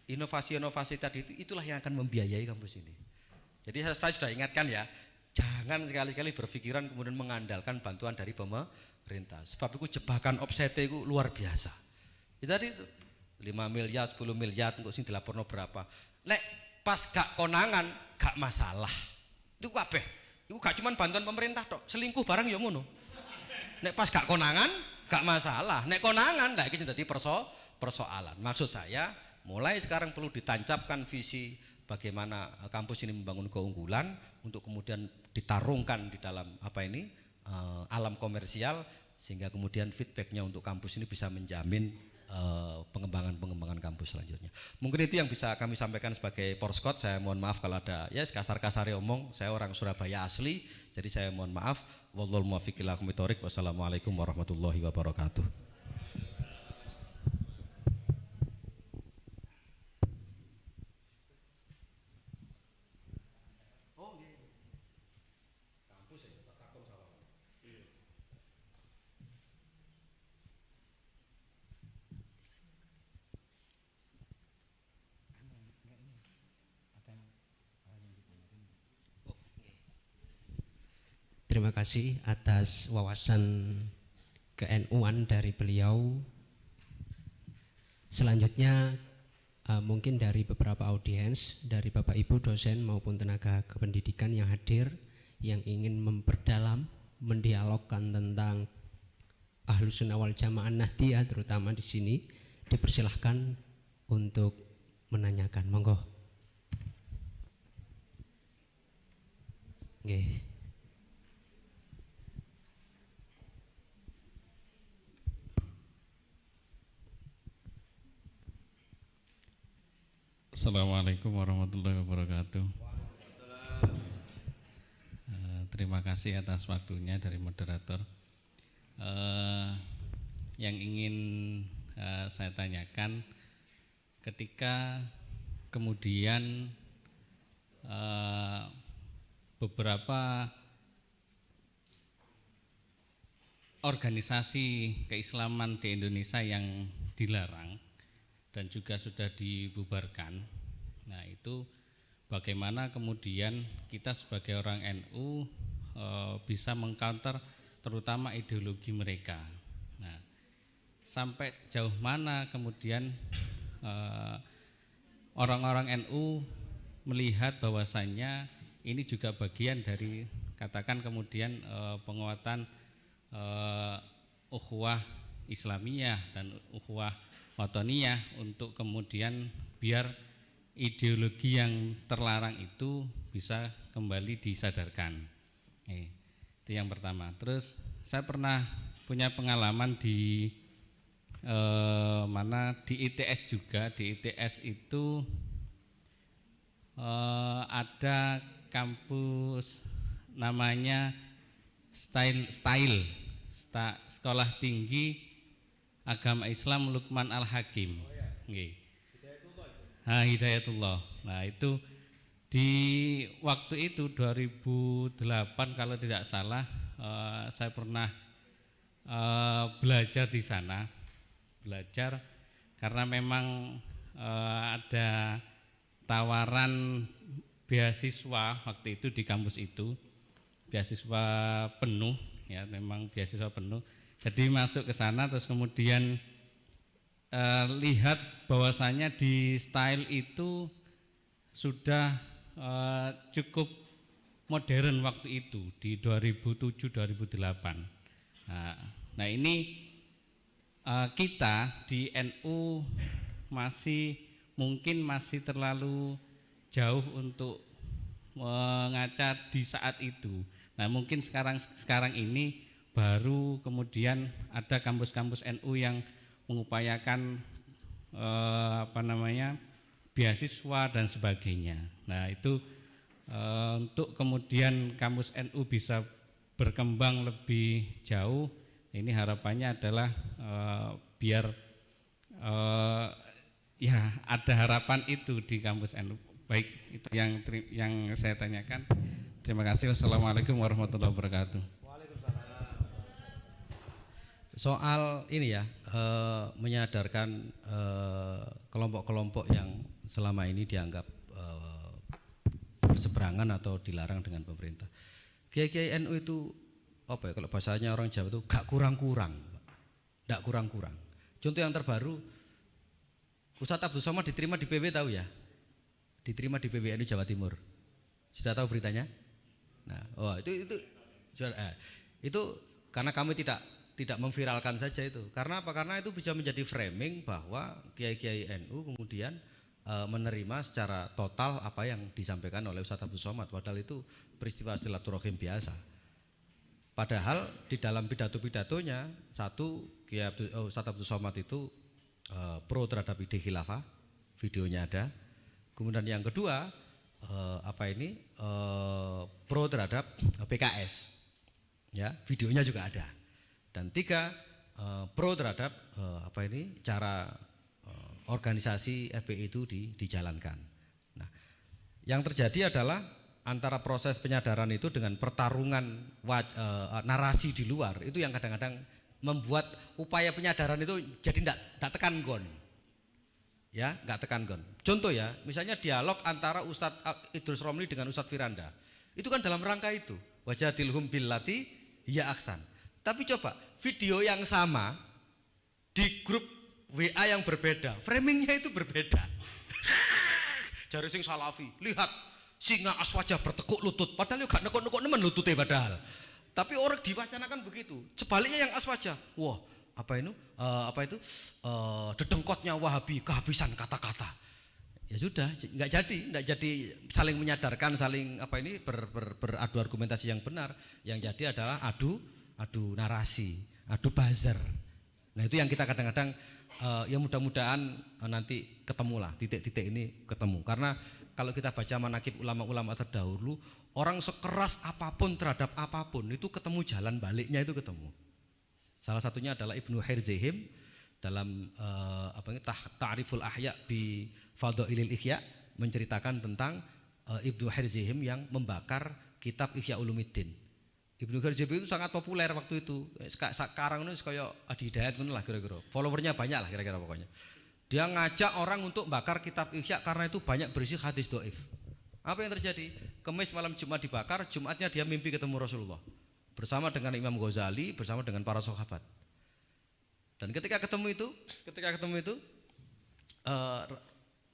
inovasi-inovasi tadi itulah yang akan membiayai kampus ini. Jadi saya sudah ingatkan ya, jangan sekali-kali berpikiran kemudian mengandalkan bantuan dari pemerintah. Sebab itu jebakan offset itu luar biasa. Jadi itu 5 miliar, 10 miliar untuk sing dilaporno berapa. Nek pas gak konangan gak masalah. Itu kabeh. Itu gak cuma bantuan pemerintah tok, selingkuh barang ya ngono. Nek pas gak konangan gak masalah. Nek konangan lah iki sing dadi persoalan. Maksud saya mulai sekarang perlu ditancapkan visi bagaimana kampus ini membangun keunggulan untuk kemudian ditarungkan di dalam alam komersial, sehingga kemudian feedbacknya untuk kampus ini bisa menjamin pengembangan kampus selanjutnya. Mungkin itu yang bisa kami sampaikan sebagai Porskot. Saya mohon maaf kalau ada kasar-kasarnya omong. Saya orang Surabaya asli, jadi saya mohon maaf. Wallahul muwaffiq ila aqwamit thoriq. Wassalamualaikum warahmatullahi wabarakatuh. Terima kasih atas wawasan ke-NU-an dari beliau. Selanjutnya mungkin dari beberapa audiens, dari Bapak Ibu dosen maupun tenaga kependidikan yang hadir, yang ingin memperdalam, mendialogkan tentang Ahlus Sunnah wal Jamaah Nahdiyah terutama di sini, dipersilahkan untuk menanyakan. Monggo. Nggih. Assalamualaikum warahmatullahi wabarakatuh. Terima kasih atas waktunya dari moderator. Yang ingin saya tanyakan, ketika kemudian beberapa organisasi keislaman di Indonesia yang dilarang dan juga sudah dibubarkan. Nah, itu bagaimana kemudian kita sebagai orang NU bisa mengcounter terutama ideologi mereka. Nah, sampai jauh mana kemudian orang-orang NU melihat bahwasannya ini juga bagian dari katakan kemudian penguatan ukhuwah Islamiyah dan ukhuwah Watoniyah, untuk kemudian biar ideologi yang terlarang itu bisa kembali disadarkan. Itu yang pertama. Terus saya pernah punya pengalaman di di ITS juga. Di ITS itu ada kampus namanya Sekolah Tinggi Agama Islam Lukman Al-Hakim. Hidayatullah. Nah, itu di waktu itu 2008 kalau tidak salah, saya pernah belajar di sana. Belajar karena memang ada tawaran beasiswa waktu itu di kampus itu, beasiswa penuh ya, memang beasiswa penuh. Jadi masuk ke sana, terus kemudian lihat bahwasanya di style itu sudah cukup modern waktu itu di 2007-2008. Nah ini kita di NU mungkin masih terlalu jauh untuk mengaca di saat itu. Nah mungkin sekarang ini baru kemudian ada kampus-kampus NU yang mengupayakan beasiswa dan sebagainya. Nah itu untuk kemudian kampus NU bisa berkembang lebih jauh, ini harapannya adalah biar ya ada harapan itu di kampus NU. Baik, itu yang saya tanyakan. Terima kasih. Wassalamualaikum warahmatullahi wabarakatuh. Soal ini ya, menyadarkan kelompok-kelompok yang selama ini dianggap berseberangan atau dilarang dengan pemerintah. Kiai-kiai NU itu apa ya, kalau bahasanya orang Jawa itu gak kurang-kurang. Contoh yang terbaru, Ustadz Abdul Somad diterima di PW, tahu ya? Diterima di PWNU Jawa Timur. Sudah tahu beritanya? Nah, itu karena kami tidak memviralkan saja itu. Karena apa? Karena itu bisa menjadi framing bahwa kiai-kiai NU kemudian menerima secara total apa yang disampaikan oleh Ustadz Abdul Somad. Padahal itu peristiwa silaturahim biasa. Padahal di dalam pidato-pidatonya satu, Ustadz Abdul Somad itu pro terhadap ide khilafah, videonya ada. Kemudian yang kedua pro terhadap PKS, ya videonya juga ada. Dan tiga, pro terhadap cara organisasi FPI itu dijalankan. Nah, yang terjadi adalah antara proses penyadaran itu dengan pertarungan narasi di luar itu yang kadang-kadang membuat upaya penyadaran itu jadi tidak tekan gon. Ya, nggak tekan gon. Contoh ya, misalnya dialog antara Ustadz Idrus Romli dengan Ustadz Firanda. Itu kan dalam rangka itu. Wajadilhum billati hiya ahsan. Tapi coba video yang sama di grup WA yang berbeda, framingnya itu berbeda. Jari sing salafi, lihat singa aswajah bertekuk lutut, padahal gak nekuk-nekuk nemen lututnya padahal. Tapi orang diwacanakan begitu. Sebaliknya yang aswajah, wah dedengkotnya Wahabi, kehabisan kata-kata. Ya sudah, nggak jadi saling menyadarkan, saling beradu argumentasi yang benar. Yang jadi adalah adu narasi, adu buzzer. Nah itu yang kita kadang-kadang ya mudah-mudahan nanti ketemulah titik-titik ini ketemu. Karena kalau kita baca manaqib ulama-ulama terdahulu, orang sekeras apapun terhadap apapun itu ketemu jalan baliknya, itu ketemu. Salah satunya adalah Ibnu Hirzihim dalam Ta'riful Ahya bi Fadhailil Ihya menceritakan tentang Ibnu Hirzihim yang membakar kitab Ihya Ulumuddin. Ibnu Hirzihim itu sangat populer waktu itu. Sekarang ini kayak Adi Hidayat lah kira-kira. Followernya banyak lah kira-kira pokoknya. Dia ngajak orang untuk bakar kitab Ihya karena itu banyak berisi hadis dhaif. Apa yang terjadi? Kemis malam Jumat dibakar, Jumatnya dia mimpi ketemu Rasulullah bersama dengan Imam Ghazali, bersama dengan para sahabat. Dan ketika ketemu itu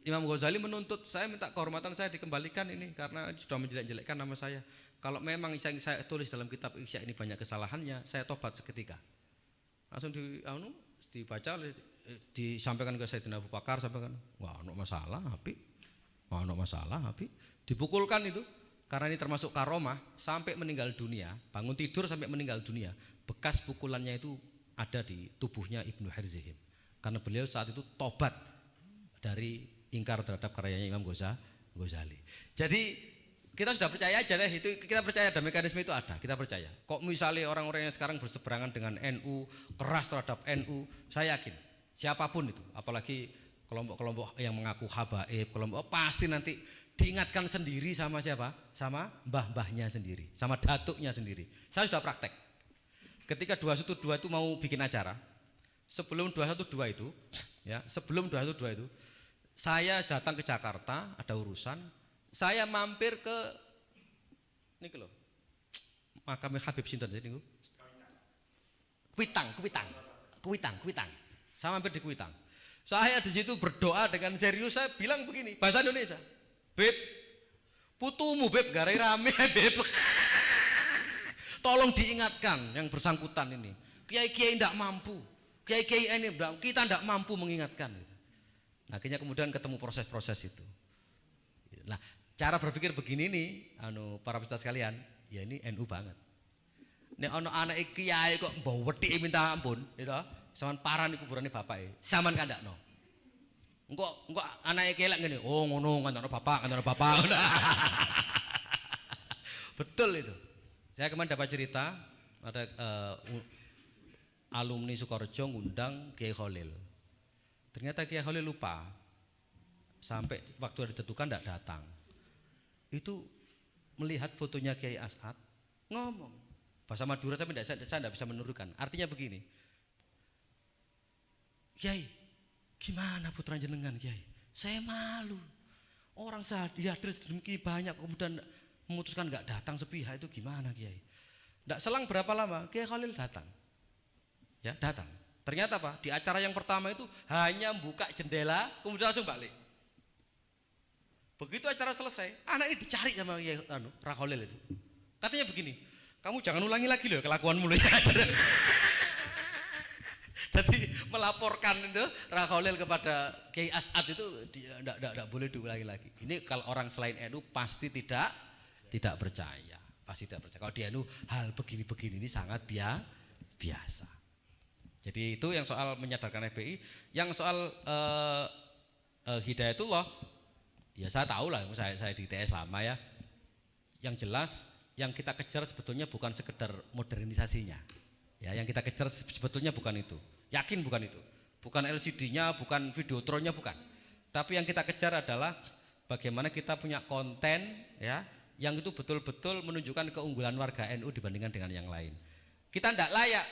Imam Ghazali menuntut, saya minta kehormatan saya dikembalikan ini karena sudah menjelek-jelekkan nama saya. Kalau memang yang saya tulis dalam kitab Ihya ini banyak kesalahannya, saya tobat seketika. Langsung dibaca, disampaikan ke Sayyidina Abu Bakar, sampaikan, wah no masalah, Habib. Dipukulkan itu. Karena ini termasuk karomah, sampai meninggal dunia, bangun tidur sampai meninggal dunia, bekas pukulannya itu ada di tubuhnya Ibnu Hirzihim. Karena beliau saat itu tobat dari ingkar terhadap karyanya Imam Ghazali. Jadi kita sudah percaya aja deh, itu kita percaya ada mekanisme itu ada, kita percaya. Kok misalnya orang-orang yang sekarang berseberangan dengan NU, keras terhadap NU, saya yakin siapapun itu, apalagi kelompok-kelompok yang mengaku habaib, kelompok pasti nanti diingatkan sendiri sama siapa? Sama mbah-mbahnya sendiri, sama datuknya sendiri. Saya sudah praktek. Ketika 212 itu mau bikin acara, sebelum 212 itu, saya datang ke Jakarta, ada urusan, saya mampir ke niki lho. Makam Habib sinten niku? Kuitang. Saya mampir di Kuitang. Saya di situ berdoa dengan serius, saya bilang begini, bahasa Indonesia. Beb, Putumu beb garai rame beb. Tolong diingatkan yang bersangkutan ini. Kiai-kiai tidak mampu. Kiai-kiai ini kita tidak mampu mengingatkan. Nah, akhirnya kemudian ketemu proses-proses itu. Nah, cara berpikir begini nih, para peserta sekalian, ya ini NU banget. Nek ana anak kiai kok mbok wedhike minta ampun, gitu. Saman paran di kuburane bapake. Saman kandakno. Engko anake kelek ngene, oh ngono kandakno bapak. Betul itu. Saya kemarin dapat cerita ada alumni Sukorejo ngundang Kiai Khalil. Ternyata Kiai Khalil lupa. Sampai waktu ditentukan tidak datang. Itu melihat fotonya Kiai As'ad ngomong bahasa Madura tapi saya tidak bisa menurunkan. Artinya begini. Kiai, gimana putra jenengan Kiai? Saya malu. Orang hadir sedemikian banyak kemudian memutuskan nggak datang sepihak itu gimana Kiai? Nggak selang berapa lama Kiai Khalil datang. Ya, datang. Ternyata apa? Di acara yang pertama itu hanya buka jendela kemudian langsung balik. Begitu acara selesai, anak ini dicari sama Kiai Khalil itu. Katanya begini, kamu jangan ulangi lagi loh kelakuanmu loh. Jadi melaporkan itu Khalil kepada Kiai As'ad itu tidak boleh diulangi lagi. Ini kalau orang selain NU pasti tidak percaya, pasti tidak percaya. Kalau di NU hal begini-begini ini sangat biasa. Jadi itu yang soal menyadarkan FPI, yang soal Hidayatullah, ya saya tahu lah, saya di TS lama ya. Yang jelas yang kita kejar sebetulnya bukan sekedar modernisasinya, ya yang kita kejar sebetulnya bukan itu, yakin bukan itu, bukan LCD-nya, bukan videotronnya, bukan. Tapi yang kita kejar adalah bagaimana kita punya konten, ya, yang itu betul-betul menunjukkan keunggulan warga NU dibandingkan dengan yang lain. Kita tidak layak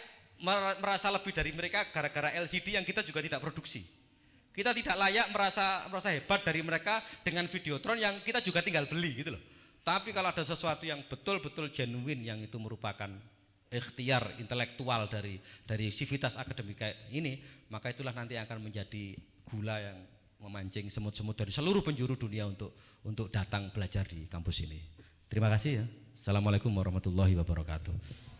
merasa lebih dari mereka gara-gara LCD yang kita juga tidak produksi. Kita tidak layak merasa hebat dari mereka dengan videotron yang kita juga tinggal beli gitu loh. Tapi kalau ada sesuatu yang betul-betul genuine yang itu merupakan ikhtiar intelektual dari sivitas akademika ini, maka itulah nanti akan menjadi gula yang memancing semut-semut dari seluruh penjuru dunia untuk datang belajar di kampus ini. Terima kasih ya. Assalamualaikum warahmatullahi wabarakatuh.